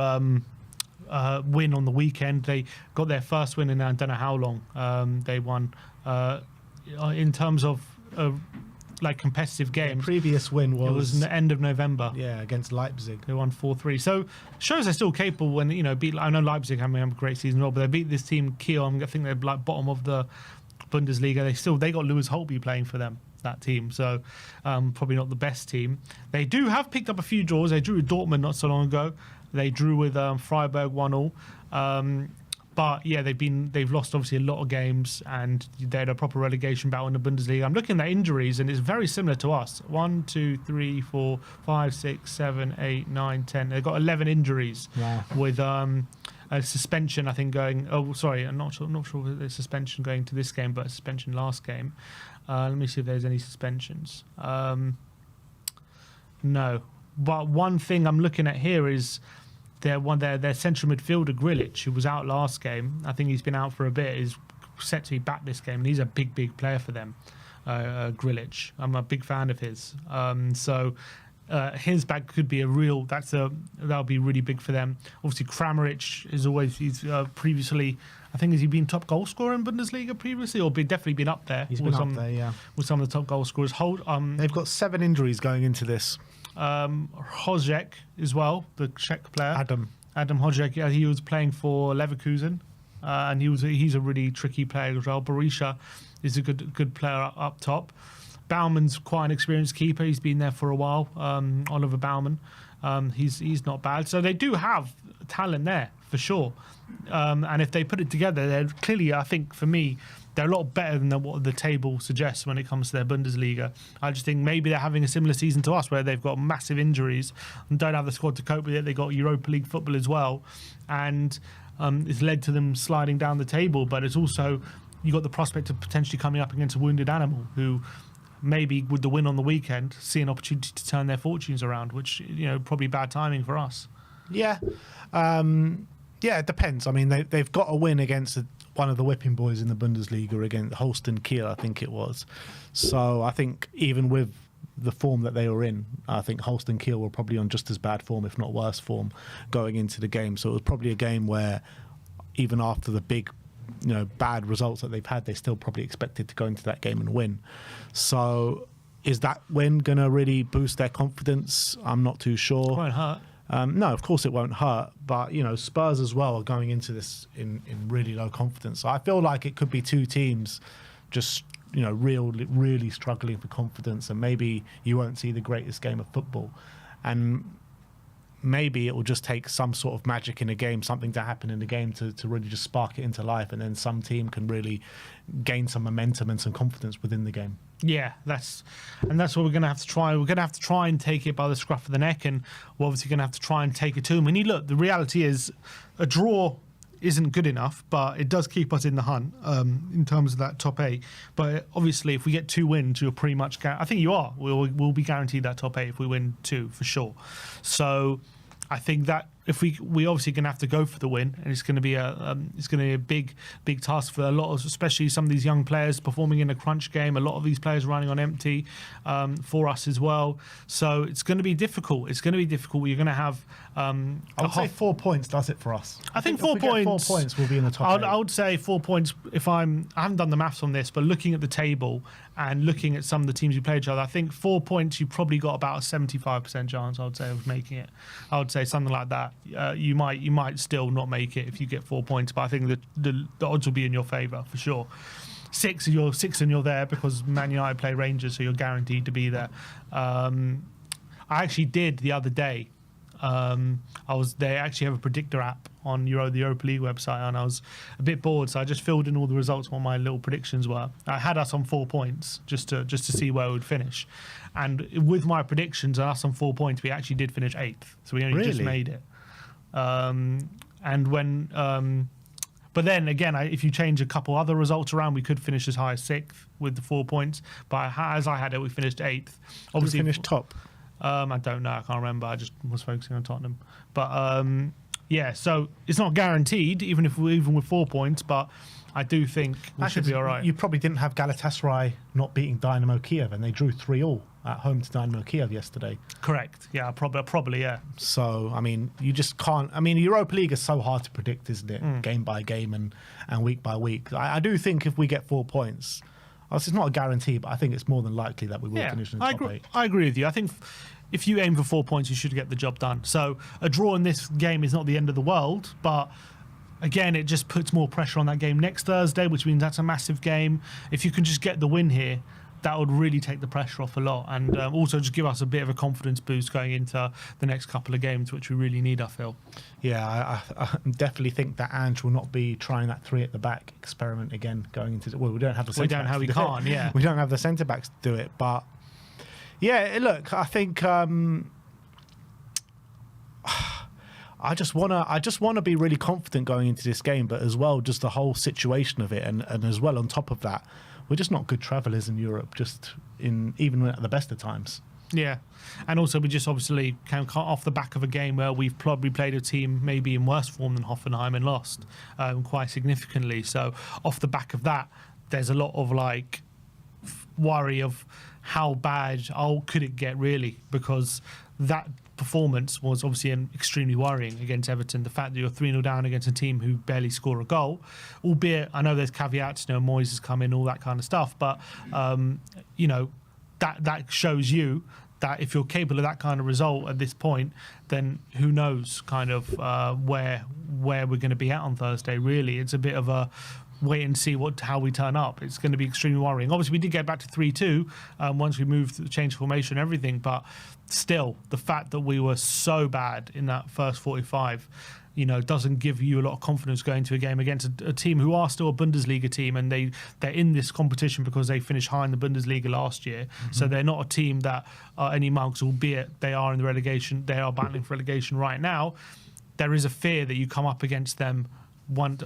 win on the weekend. They got their first win in I don't know how long. They won in terms of like competitive games. The previous win was in the end of November. Yeah, against Leipzig. They won 4-3. So shows they're still capable. When beat. I know Leipzig having a great season as well, but they beat this team Kiel. I think they're like bottom of the Bundesliga. They got Lewis Holtby playing for them, that team. So probably not the best team. They do have picked up a few draws. They drew with Dortmund not so long ago. They drew with Freiburg 1-0. But yeah, they've lost obviously a lot of games, and they had a proper relegation battle in the Bundesliga. I'm looking at injuries, and it's very similar to us. 1, 2, 3, 4, 5, 6, 7, 8, 9, 10. They've got 11 injuries. Wow. With a suspension, I think, going. Oh, sorry, I'm not sure if there's suspension going to this game, but a suspension last game. Let me see if there's any suspensions. No, but one thing I'm looking at here is their central midfielder Grilic, who was out last game. I think he's been out for a bit. Is set to be back this game, and he's a big player for them. Grilic, I'm a big fan of his. So his back could be a real. That'll be really big for them. Obviously, Kramaric is always. He's previously. I think has he been top goal scorer in Bundesliga previously, or definitely been up there? He's been up there, yeah. With some of the top goal scorers. They've got 7 injuries going into this. Hojek as well, the Czech player. Adam Hojek, he was playing for Leverkusen, and he's a really tricky player as well. Berisha is a good player up top. Bauman's quite an experienced keeper. He's been there for a while. Oliver Baumann, he's not bad. So they do have talent there for sure. And if they put it together, they're clearly, I think, for me, they're a lot better than what the table suggests when it comes to their Bundesliga. I just think maybe they're having a similar season to us, where they've got massive injuries and don't have the squad to cope with it. They got Europa League football as well, and it's led to them sliding down the table. But it's also, you got the prospect of potentially coming up against a wounded animal who maybe with the win on the weekend see an opportunity to turn their fortunes around, which probably bad timing for us. Yeah. Yeah, it depends. I mean, they've got a win against one of the whipping boys in the Bundesliga, against Holstein Kiel, I think it was. So I think even with the form that they were in, I think Holstein Kiel were probably on just as bad form, if not worse form, going into the game. So it was probably a game where even after the big, bad results that they've had, they still probably expected to go into that game and win. So is that win going to really boost their confidence? I'm not too sure. It won't hurt. No, of course it won't hurt, but Spurs as well are going into this in really low confidence. So I feel like it could be two teams just really struggling for confidence, and maybe you won't see the greatest game of football, and maybe it will just take some sort of magic in a game, something to happen in the game to really just spark it into life, and then some team can really gain some momentum and some confidence within the game. Yeah, that's what we're going to have to try. We're going to have to try and take it by the scruff of the neck, and we're obviously going to have to try and take it to them. And look, the reality is a draw isn't good enough, but it does keep us in the hunt in terms of that top 8. But obviously, if we get 2 wins, you're pretty much I think you are. We'll be guaranteed that top 8 if we win 2 for sure. So I think that if we obviously going to have to go for the win, and it's going to be a big task for a lot of, especially some of these young players performing in a crunch game. A lot of these players running on empty for us as well. So it's going to be difficult. You're going to have. I would say 4 points does it for us. I think if we get 4 points, we'll be in the top 8. I would say 4 points. I haven't done the maths on this, but looking at the table and looking at some of the teams who play each other, I think 4 points, you probably got about a 75% chance, I would say, of making it. I would say something like that. You might still not make it if you get 4 points, but I think the odds will be in your favour for sure. 6 and you're there because Man United play Rangers, so you're guaranteed to be there. I actually did the other day. They actually have a predictor app on the Europa League website, and I was a bit bored, so I just filled in all the results on what my little predictions were. I had us on 4 points just to see where we would finish, and with my predictions and us on 4 points, we actually did finish 8th, so we only just made it. But then again, if you change a couple other results around, we could finish as high as 6th with the 4 points. But as I had it, we finished 8th. Obviously, we finished top. I don't know. I can't remember. I just was focusing on Tottenham. But yeah, so it's not guaranteed, even with 4 points. But I do think we should be all right. You probably didn't have Galatasaray not beating Dynamo Kiev, and they drew 3-3 at home to Dynamo Kiev yesterday. Correct. Yeah, probably yeah. So, I mean, you just can't. I mean, Europa League is so hard to predict, isn't it? Game by game and week by week. I do think if we get 4 points, it's not a guarantee, but I think it's more than likely that we will finish in the top 8. I agree with you. I think if you aim for 4 points, you should get the job done. So a draw in this game is not the end of the world, but again, it just puts more pressure on that game next Thursday, which means that's a massive game. If you can just get the win here, that would really take the pressure off a lot, and also just give us a bit of a confidence boost going into the next couple of games, which we really need, I feel. Yeah, I definitely think that Ange will not be trying that 3 at the back experiment again going into. Well, we don't have the centre backs. We can't. Yeah, we don't have the centre backs to do it. But yeah, look, I think I just wanna be really confident going into this game, but as well, just the whole situation of it, and as well on top of that, we're just not good travellers in Europe, even at the best of times. Yeah, and also we just obviously came off the back of a game where we've probably played a team maybe in worse form than Hoffenheim and lost quite significantly. So off the back of that, there's a lot of worry of how bad could it get really, because that performance was obviously extremely worrying against Everton. The fact that you're 3-0 down against a team who barely score a goal, albeit I know there's caveats, Moyes has come in, all that kind of stuff, but that shows you that if you're capable of that kind of result at this point, then who knows kind of where we're going to be at on Thursday. Really, it's a bit of a wait and see how we turn up. It's going to be extremely worrying. Obviously, we did get back to 3-2 once we moved, change formation, and everything. But still, the fact that we were so bad in that first 45, doesn't give you a lot of confidence going to a game against a team who are still a Bundesliga team, and they're in this competition because they finished high in the Bundesliga last year. Mm-hmm. So they're not a team that are any mugs, albeit they are in the relegation. They are battling for relegation right now. There is a fear that you come up against them.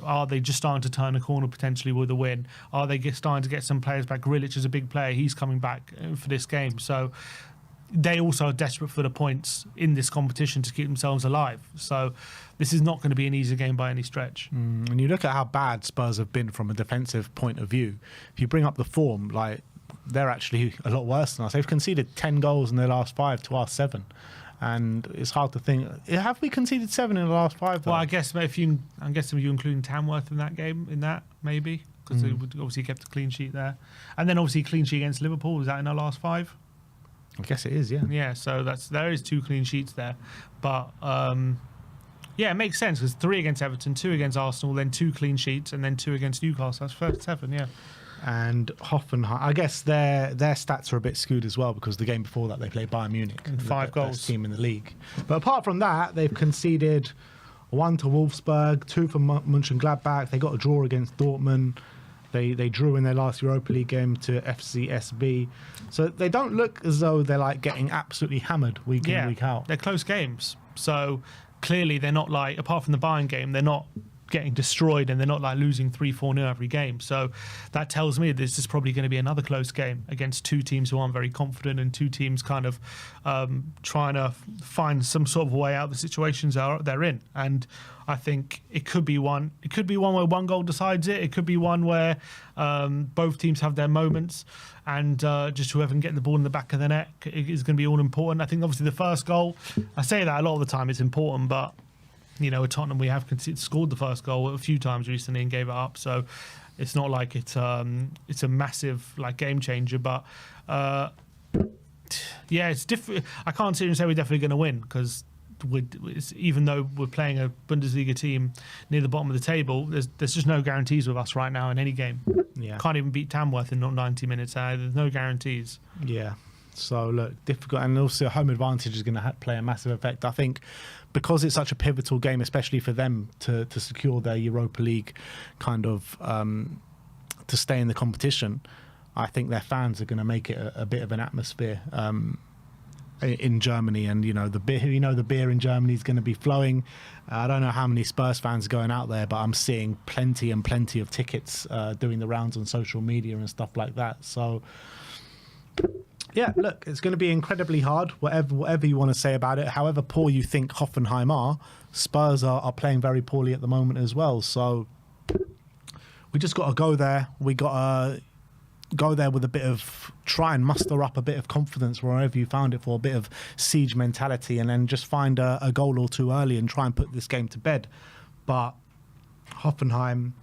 Are they just starting to turn a corner potentially with a win? Are they starting to get some players back? Grilic is a big player. He's coming back for this game. So they also are desperate for the points in this competition to keep themselves alive. So this is not going to be an easy game by any stretch. And you look at how bad Spurs have been from a defensive point of view. If you bring up the form, they're actually a lot worse than us. They've conceded 10 goals in their last 5 to our 7. And it's hard to think. Have we conceded 7 in the last 5? Though? Well, I'm guessing if you include Tamworth in that game, maybe, because they obviously kept a clean sheet there, and then obviously clean sheet against Liverpool. Was that in our last 5? I guess it is. Yeah. Yeah. So there is 2 clean sheets there, but yeah, it makes sense because 3 against Everton, 2 against Arsenal, then 2 clean sheets, and then 2 against Newcastle. That's 37. Yeah. And Hoffenheim, I guess their stats are a bit skewed as well because the game before that they played Bayern Munich, and 5 goals, best team in the league. But apart from that, they've conceded 1 to Wolfsburg, 2 for Mönchengladbach. They got a draw against Dortmund. They drew in their last Europa League game to FCSB. So they don't look as though they're getting absolutely hammered week in, week out. They're close games. So clearly they're not apart from the Bayern game, they're not getting destroyed and they're not like losing 3-4-0 every game. So that tells me this is probably going to be another close game against two teams who aren't very confident and two teams kind of trying to find some sort of way out of the situations they're in. And I think it could be one. It could be one where one goal decides it. It could be one where both teams have their moments, and just whoever can get the ball in the back of the net is going to be all important. I think obviously the first goal, I say that a lot of the time, it's important, but you know, at Tottenham we have scored the first goal a few times recently and gave it up. So it's not like it's a massive like game changer, but yeah, it's different. I can't sit here and say we're definitely going to win because even though we're playing a Bundesliga team near the bottom of the table, there's just no guarantees with us right now in any game. Yeah, can't even beat Tamworth in not 90 minutes. There's no guarantees. Yeah. So look, difficult, and also home advantage is going to play a massive effect. I think because it's such a pivotal game, especially for them to secure their Europa League kind of to stay in the competition. I think their fans are going to make it a bit of an atmosphere in Germany, and the beer in Germany is going to be flowing. I don't know how many Spurs fans are going out there, but I'm seeing plenty of tickets doing the rounds on social media and stuff like that. So yeah, look, it's going to be incredibly hard, whatever you want to say about it. However poor you think Hoffenheim are, Spurs are playing very poorly at the moment as well. So we just got to go there. We got to go there with try and muster up a bit of confidence wherever you found it, for a bit of siege mentality, and then just find a goal or two early and try and put this game to bed. But Hoffenheim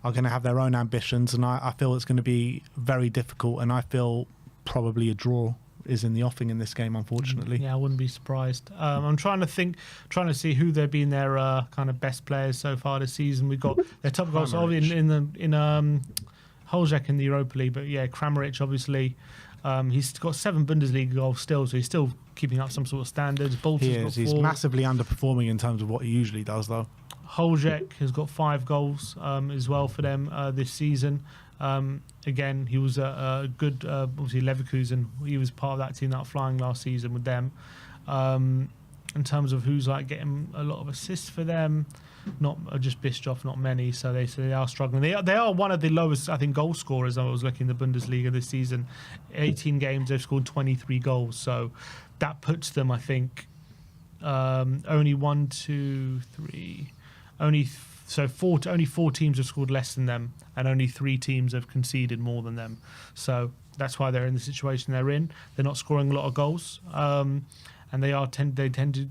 are going to have their own ambitions, and I feel it's going to be very difficult, and I feel probably a draw is in the offing in this game, unfortunately. Yeah, I wouldn't be surprised. I'm trying to see who they've been their kind of best players so far this season. We've got their top goals in Holzek in the Europa League, but yeah, Kramaric obviously. He's got 7 Bundesliga goals still, so he's still keeping up some sort of standards. He's massively underperforming in terms of what he usually does, though. Holzek has got 5 goals as well for them this season. Again, he was a good, obviously Leverkusen. He was part of that team that were flying last season with them. In terms of who's like getting a lot of assists for them, not just Bischoff, not many. So they are struggling. They are one of the lowest, I think, goal scorers. I was looking at the Bundesliga this season. 18 games, they've scored 23 goals. So that puts them, I think, only 1, 2, 3, only 4 teams have scored less than them, and only 3 teams have conceded more than them. So that's why they're in the situation they're in. They're not scoring a lot of goals, and they tend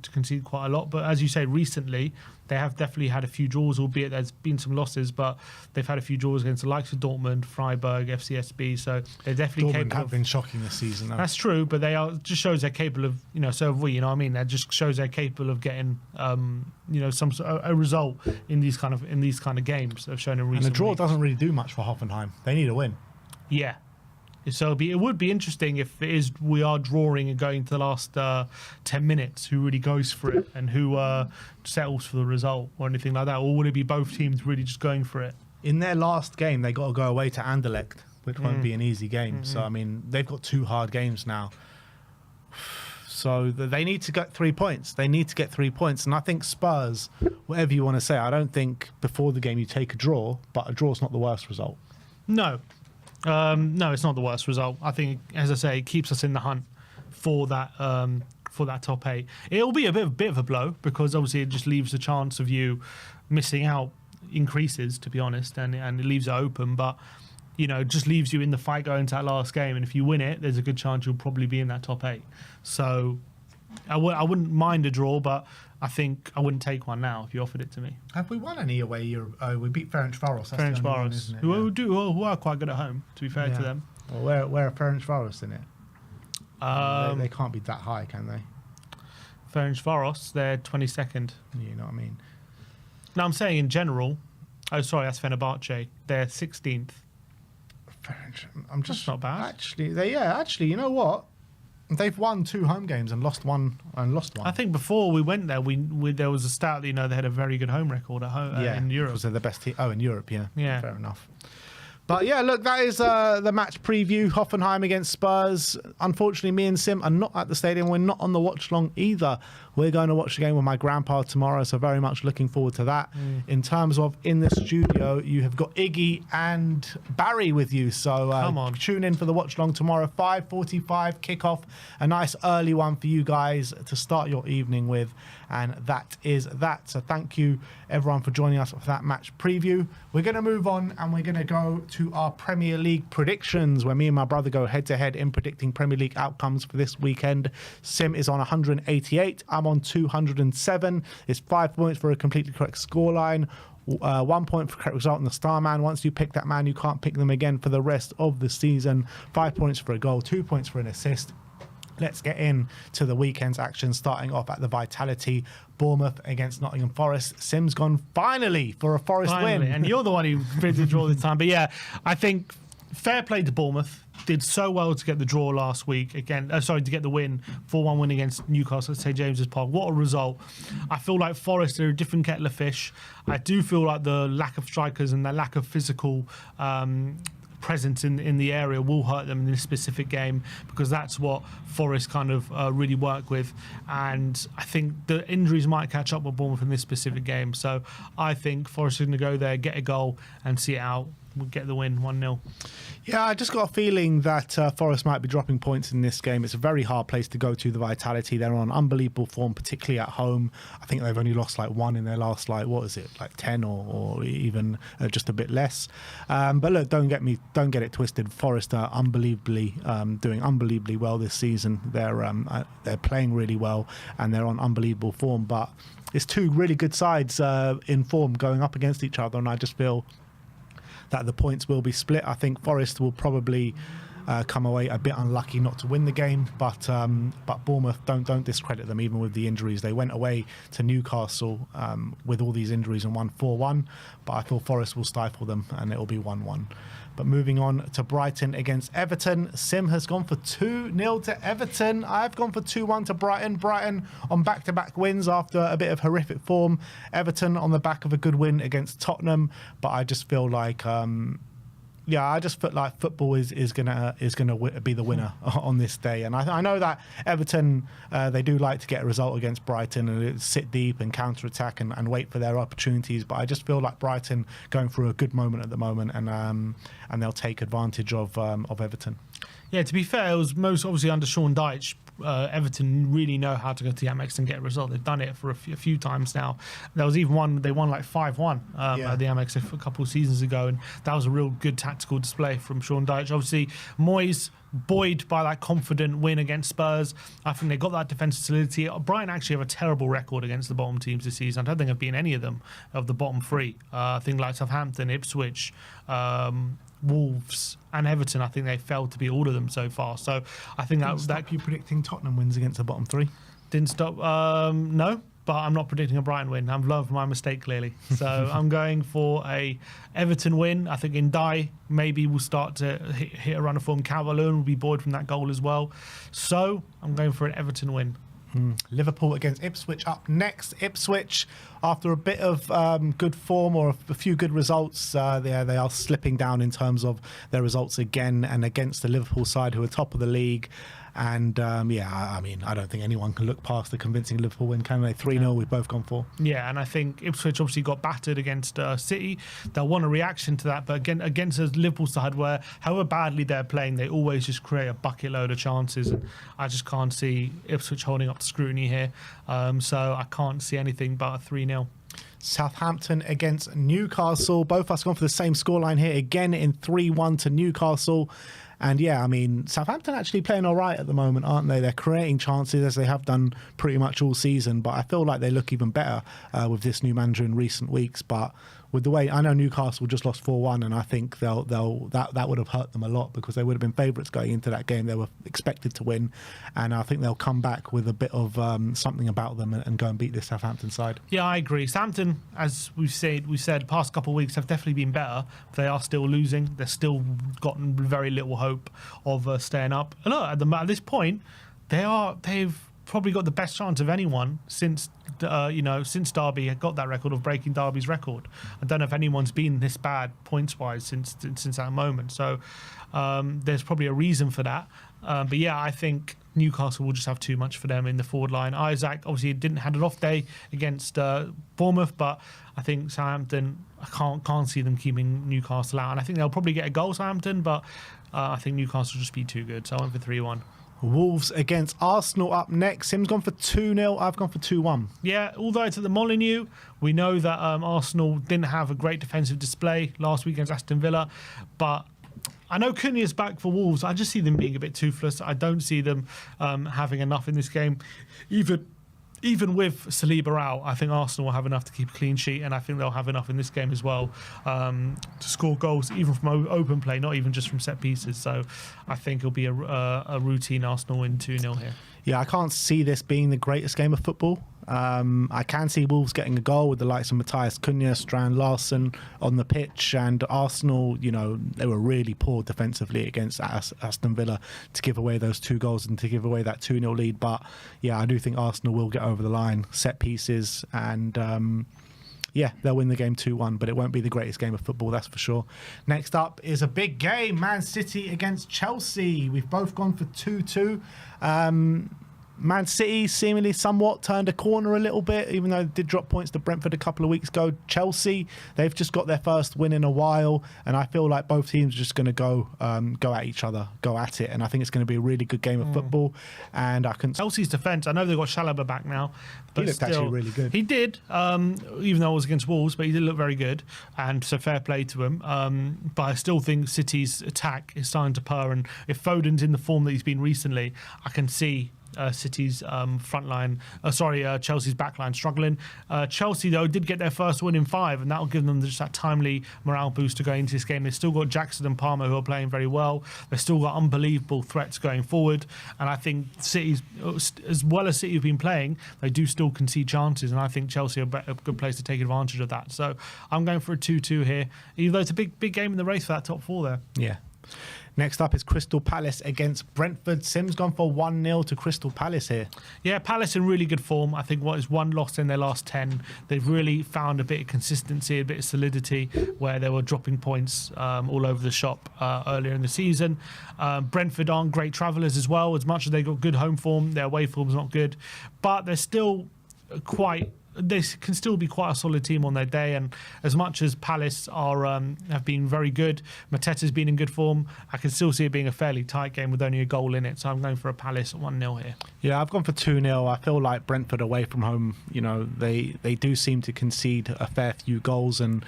to concede quite a lot. But as you say, recently they have definitely had a few draws, albeit there's been some losses, but they've had a few draws against the likes of Dortmund, Freiburg, FCSB. So they're definitely Dortmund capable. Have been shocking this season, though. That's true, but they are just shows they're capable of. So have we. You know what I mean? That just shows they're capable of getting some sort of a result in these kind of games. They've shown in recent. And the draw weeks. doesn't really do much for Hoffenheim. They need a win. Yeah. So it would be interesting if we are drawing and going to the last 10 minutes, who really goes for it and who settles for the result or anything like that, or would it be both teams really just going for it? In their last game, they got to go away to Anderlecht, which won't be an easy game. Mm-hmm. So I mean, they've got 2 hard games now. So they need to get 3 points. They need to get 3 points, and I think Spurs, whatever you want to say, I don't think before the game you take a draw, but a draw's not the worst result. No. No, it's not the worst result. I think, as I say, it keeps us in the hunt for that top 8. It'll be a bit of a blow because obviously it just leaves the chance of you missing out increases, to be honest, and it leaves it open. But it just leaves you in the fight going to that last game, and if you win it, there's a good chance you'll probably be in that top 8. So I wouldn't mind a draw, but I think I wouldn't take one now if you offered it to me. Have we won any away? We beat Ferencvaros. Ferencvaros, who are quite good at home, to be fair to them. Well, where are Ferencvaros in it? They can't be that high, can they? Ferencvaros, they're 22nd. You know what I mean? No, I'm saying in general. Oh, sorry, that's Fenerbahce. They're 16th. That's not bad. Actually, you know what? They've won 2 home games and lost one. I think before we went there, there was a stat that they had a very good home record at home in Europe. Was they the best team? Oh, in Europe, yeah. Yeah. Fair enough. But yeah, look, that is the match preview. Hoffenheim against Spurs. Unfortunately, me and Sim are not at the stadium. We're not on the watch long either. We're going to watch the game with my grandpa tomorrow, so very much looking forward to that. In terms of in the studio, you have got Iggy and Barry with you. So Come on. tune in for the watch long tomorrow, 5:45 kickoff. A nice early one for you guys to start your evening with. And that is that. So thank you, everyone, for joining us for that match preview. We're going to move on and we're going to go to our Premier League predictions, where me and my brother go head-to-head in predicting Premier League outcomes for this weekend. Sim is on 188. I'm on 207. It's 5 points for a completely correct scoreline. 1 point for correct result in the star man. Once you pick that man, you can't pick them again for the rest of the season. 5 points for a goal, 2 points for an assist. Let's get in to the weekend's action, starting off at the Vitality. Bournemouth against Nottingham Forest. Sim's gone finally for a Forest win. And you're the one who predicted the draw this time. But yeah, I think fair play to Bournemouth. Did so well to get the draw last week again. To get the win, 4-1 win against Newcastle at St James's Park. What a result! I feel like Forest are a different kettle of fish. I do feel like the lack of strikers and the lack of physical presence in the area will hurt them in this specific game, because that's what Forest kind of really work with, and I think the injuries might catch up with Bournemouth in this specific game. So I think Forest are going to go there, get a goal and see it out. We'll get the win 1-0. Yeah, I just got a feeling that Forest might be dropping points in this game. It's a very hard place to go to, the Vitality. They're on unbelievable form, particularly at home. I think they've only lost like one in their last, like 10 or even just a bit less. But look, don't get it twisted. Forest are unbelievably doing unbelievably well this season. They're playing really well and they're on unbelievable form. But it's two really good sides in form going up against each other, and I just feel that the points will be split. I think Forest will probably come away a bit unlucky not to win the game, but Bournemouth, don't discredit them even with the injuries. They went away to Newcastle with all these injuries and won 4-1, but I feel Forest will stifle them and it will be 1-1. But moving on to Brighton against Everton. Sim has gone for 2-0 to Everton. I've gone for 2-1 to Brighton. Brighton on back-to-back wins after a bit of horrific form. Everton on the back of a good win against Tottenham. But I just feel like football is gonna be the winner on this day, and I know that Everton they do like to get a result against Brighton and sit deep and counter attack and wait for their opportunities. But I just feel like Brighton going through a good moment at the moment, and they'll take advantage of Everton. Yeah, to be fair, it was most obviously under Sean Dyche. Everton really know how to go to the Amex and get a result. They've done it for a few times now. There was even one they won like 5-1 at the Amex a couple of seasons ago, and that was a real good tactical display from Sean Dyche. Obviously, Moyes buoyed by that confident win against Spurs. I think they got that defensive solidity. Brighton actually have a terrible record against the bottom teams this season. I don't think I've beaten any of them of the bottom three. I think like Southampton, Ipswich, Wolves and Everton, I think they failed to beat all of them so far. So I think that you predicting Tottenham wins against the bottom three? Didn't stop. No, but I'm not predicting a Brighton win. I've learned from my mistake clearly. So I'm going for a Everton win. I think Ndai maybe will start to hit a run of form. Calvert-Lewin will be buoyed from that goal as well. So I'm going for an Everton win. Liverpool against Ipswich up next. Ipswich, after a bit of good form or a few good results, they are slipping down in terms of their results again, and against the Liverpool side who are top of the league. And I don't think anyone can look past the convincing Liverpool win, can they? 3-0 we've both gone for. Yeah, and I think Ipswich obviously got battered against City. They'll want a reaction to that, but again, against a Liverpool side where, however badly they're playing, they always just create a bucket load of chances, and I just can't see Ipswich holding up to scrutiny here. So I can't see anything but a 3-0. Southampton against Newcastle. Both of us gone for the same scoreline here, again in 3-1 to Newcastle. And yeah, I mean, Southampton actually playing all right at the moment, aren't they? They're creating chances as they have done pretty much all season, but I feel like they look even better with this new manager in recent weeks. But with the way, I know Newcastle just lost 4-1, and I think that would have hurt them a lot, because they would have been favourites going into that game. They were expected to win, and I think they'll come back with a bit of something about them and go and beat this Southampton side. Yeah, I agree. Southampton, as we've said, past couple of weeks have definitely been better. They are still losing. They've still gotten very little hope of staying up. And look, at this point, they've probably got the best chance of anyone since since Derby had got that record of breaking Derby's record. I don't know if anyone's been this bad points-wise since that moment. So there's probably a reason for that. But yeah, I think Newcastle will just have too much for them in the forward line. Isaac obviously didn't had an off day against Bournemouth, but I think Southampton, I can't see them keeping Newcastle out. And I think they'll probably get a goal, Southampton, but I think Newcastle will just be too good. So I went for 3-1. Wolves against Arsenal up next. Sim's gone for 2-0. I've gone for 2-1. Yeah, although it's at the Molineux, we know that Arsenal didn't have a great defensive display last week against Aston Villa, but I know Cunha's back for Wolves. I just see them being a bit toothless. I don't see them having enough in this game. Even with Saliba out, I think Arsenal will have enough to keep a clean sheet, and I think they'll have enough in this game as well to score goals, even from open play, not even just from set pieces. So I think it'll be a routine Arsenal win 2-0 here. Yeah, I can't see this being the greatest game of football. I can see Wolves getting a goal with the likes of Matthias Cunha, Strand Larsen on the pitch, and Arsenal, they were really poor defensively against Aston Villa to give away those 2 goals and to give away that 2-0 lead. But yeah, I do think Arsenal will get over the line, set pieces, and they'll win the game 2-1, but it won't be the greatest game of football, that's for sure. Next up is a big game, Man City against Chelsea. We've both gone for 2-2. Man City seemingly somewhat turned a corner a little bit, even though they did drop points to Brentford a couple of weeks ago. Chelsea, they've just got their first win in a while, and I feel like both teams are just going to go at each other, go at it, and I think it's going to be a really good game of football. And Chelsea's defence, I know they've got Chalobah back now, but he looked actually really good. He did, even though it was against Wolves, but he did look very good, and so fair play to him. But I still think City's attack is starting to purr, and if Foden's in the form that he's been recently, I can see City's Chelsea's backline struggling. Chelsea, though, did get their first win in 5, and that will give them just that timely morale boost to go into this game. They've still got Jackson and Palmer, who are playing very well. They've still got unbelievable threats going forward, and I think City's, as well as City have been playing, they do still concede chances, and I think Chelsea are a good place to take advantage of that. So I'm going for a 2-2 here, even though it's a big game in the race for that top 4 there. Yeah. Next up is Crystal Palace against Brentford. Sim's gone for 1-0 to Crystal Palace here. Yeah, Palace in really good form. I think what is 1 loss in their last 10. They've really found a bit of consistency, a bit of solidity, where they were dropping points all over the shop earlier in the season. Brentford aren't great travellers as well. As much as they got good home form, their away form's not good. But they're still they can still be quite a solid team on their day, and as much as Palace have been very good, Mateta's been in good form, I can still see it being a fairly tight game with only a goal in it, so I'm going for a Palace 1-0 here. Yeah, I've gone for 2-0. I feel like Brentford away from home, they do seem to concede a fair few goals, and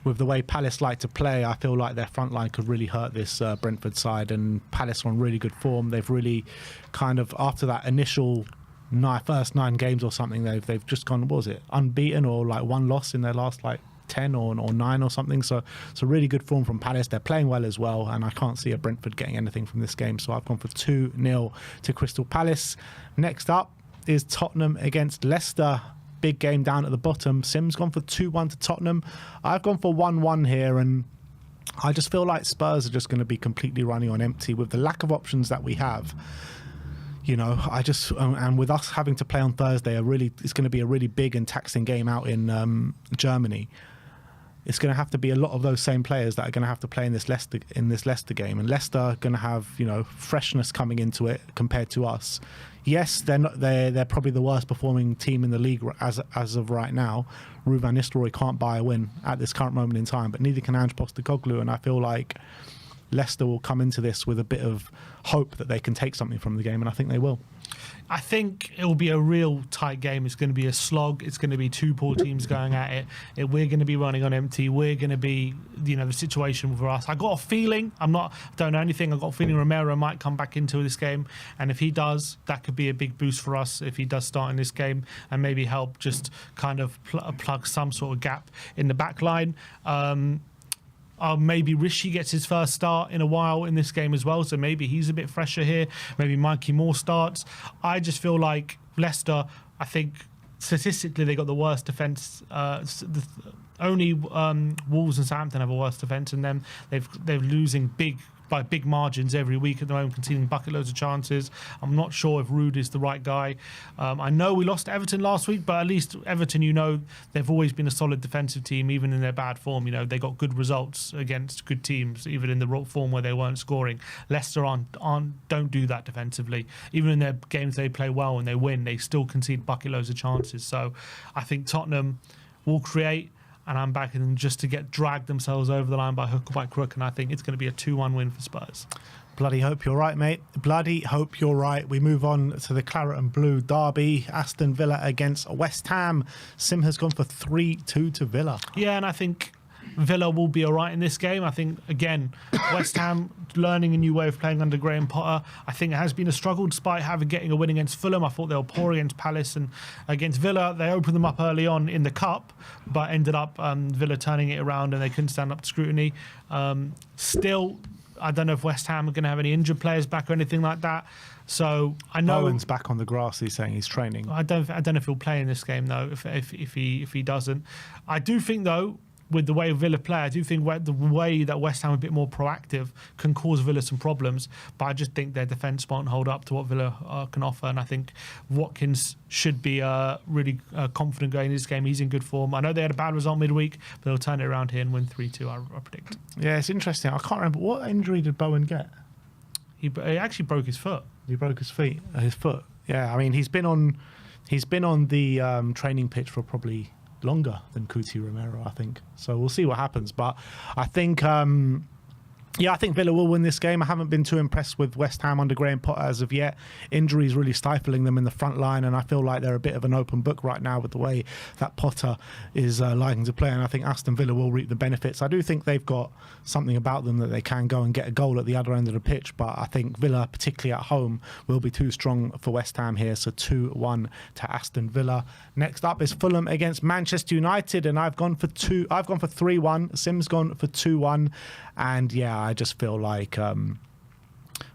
with the way Palace like to play, I feel like their front line could really hurt this Brentford side, and Palace are on really good form. They've really kind of, after that initial first 9 games or something, they've just gone, what was it, unbeaten, or like 1 loss in their last 10 or 9 or something. So it's a really good form from Palace. They're playing well as well, and I can't see a Brentford getting anything from this game. So I've gone for 2-0 to Crystal Palace. Next up is Tottenham against Leicester. Big game down at the bottom. Sim's gone for 2-1 to Tottenham. I've gone for 1-1 here, and I just feel like Spurs are just going to be completely running on empty with the lack of options that we have. And with us having to play on Thursday, it's going to be a really big and taxing game out in Germany. It's going to have to be a lot of those same players that are going to have to play in this Leicester game, and Leicester are going to have freshness coming into it compared to us. Yes, they're probably the worst performing team in the league as of right now. Ruud van Nistelrooy can't buy a win at this current moment in time, but neither can Ange Postecoglou, and I feel like Leicester will come into this with a bit of hope that they can take something from the game, and I think they will. I think it will be a real tight game. It's going to be a slog. It's going to be 2 poor teams going at it. We're going to be running on empty. We're going to be, the situation for us. I got a feeling, don't know anything, I got a feeling Romero might come back into this game, and if he does, that could be a big boost for us if he does start in this game, and maybe help just kind of plug some sort of gap in the back line. Maybe Rishi gets his first start in a while in this game as well, so maybe he's a bit fresher here. Maybe Mikey Moore starts. I just feel like Leicester, I think statistically they got the worst defence. Only Wolves and Southampton have a worse defence, and then they're losing big by big margins every week at the moment, conceding bucket loads of chances. I'm not sure if Rude is the right guy. I know we lost to Everton last week, but at least Everton, they've always been a solid defensive team, even in their bad form. They got good results against good teams, even in the form where they weren't scoring. Leicester don't do that defensively. Even in their games they play well and they win, they still concede bucket loads of chances. So I think Tottenham will create, and I'm backing them just to get dragged themselves over the line by hook or by crook, and I think it's going to be a 2-1 win for Spurs. Bloody hope you're right, mate. Bloody hope you're right. We move on to the claret and blue derby. Aston Villa against West Ham. Sim has gone for 3-2 to Villa. Yeah, and I think Villa will be all right in this game. I think, again, West Ham learning a new way of playing under Graham Potter. I think it has been a struggle despite getting a win against Fulham. I thought they were poor against Palace, and against Villa, they opened them up early on in the Cup, but ended up Villa turning it around and they couldn't stand up to scrutiny. Still, I don't know if West Ham are going to have any injured players back or anything like that. So I know Owen's back on the grass. He's saying he's training. I don't know if he'll play in this game though. If he doesn't, I do think though, with the way Villa play, I do think the way that West Ham are a bit more proactive can cause Villa some problems, but I just think their defence won't hold up to what Villa can offer, and I think Watkins should be really confident going into this game. He's in good form. I know they had a bad result midweek, but they'll turn it around here and win 3-2, I predict. Yeah, it's interesting. I can't remember, what injury did Bowen get? He actually broke his foot. He broke his foot. Yeah, I mean, he's been on the training pitch for probably longer than Cuti Romero, I think. So we'll see what happens. But I think, I think Villa will win this game. I haven't been too impressed with West Ham under Graham Potter as of yet. Injuries really stifling them in the front line, and I feel like they're a bit of an open book right now with the way that Potter is liking to play, and I think Aston Villa will reap the benefits. I do think they've got something about them that they can go and get a goal at the other end of the pitch, but I think Villa, particularly at home, will be too strong for West Ham here, so 2-1 to Aston Villa. Next up is Fulham against Manchester United, and I've gone for 3-1. Sim's gone for 2-1, and yeah, I just feel like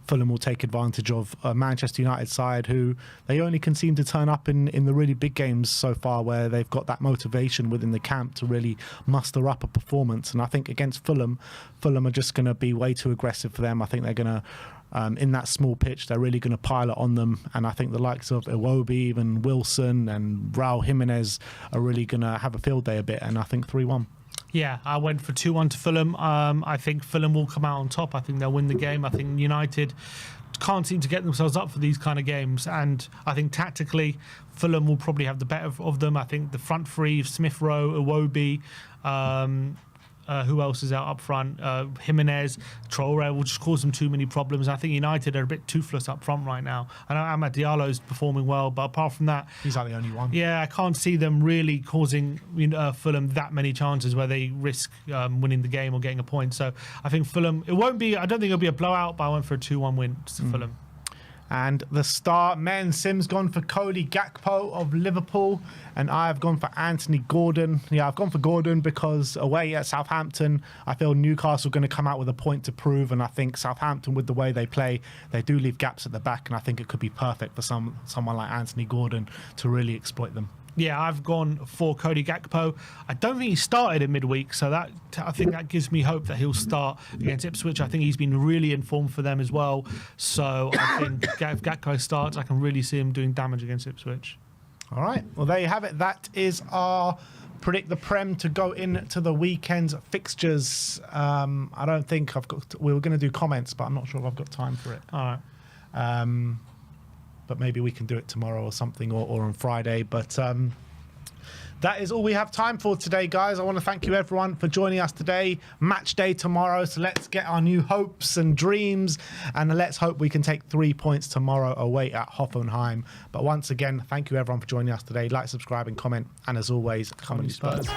Fulham will take advantage of a Manchester United side who they only can seem to turn up in the really big games so far, where they've got that motivation within the camp to really muster up a performance. And I think against Fulham are just going to be way too aggressive for them. I think they're going to, in that small pitch, they're really going to pile it on them. And I think the likes of Iwobi, even Wilson and Raul Jimenez are really going to have a field day a bit. And I think 3-1. Yeah, I went for 2-1 to Fulham. I think Fulham will come out on top. I think they'll win the game. I think United can't seem to get themselves up for these kind of games. And I think tactically, Fulham will probably have the better of them. I think the front three, Smith Rowe, Iwobi, who else is out up front? Jimenez, Traore will just cause them too many problems. I think United are a bit toothless up front right now. I know Amad Diallo's performing well, but apart from that, he's like the only one. Yeah, I can't see them really causing Fulham that many chances where they risk winning the game or getting a point. So I think Fulham, I don't think it'll be a blowout, but I went for a 2-1 win to Fulham. And the star men, Sim's gone for Cody Gakpo of Liverpool, and I have gone for Anthony Gordon. Yeah, I've gone for Gordon because away at Southampton, I feel Newcastle are going to come out with a point to prove, and I think Southampton, with the way they play, they do leave gaps at the back, and I think it could be perfect for someone like Anthony Gordon to really exploit them. Yeah, I've gone for Cody Gakpo. I don't think he started in midweek, so I think that gives me hope that he'll start against Ipswich. I think he's been really informed for them as well. So I think if Gakpo starts, I can really see him doing damage against Ipswich. All right. Well, there you have it. That is our Predict the Prem to go into the weekend's fixtures. I don't think we were going to do comments, but I'm not sure if I've got time for it. All right. But maybe we can do it tomorrow or something, or on Friday. But that is all we have time for today, guys. I want to thank you, everyone, for joining us today. Match day tomorrow, so let's get our new hopes and dreams, and let's hope we can take 3 points tomorrow away at Hoffenheim. But once again, thank you, everyone, for joining us today. Like, subscribe, and comment. And as always, come on, you Spurs.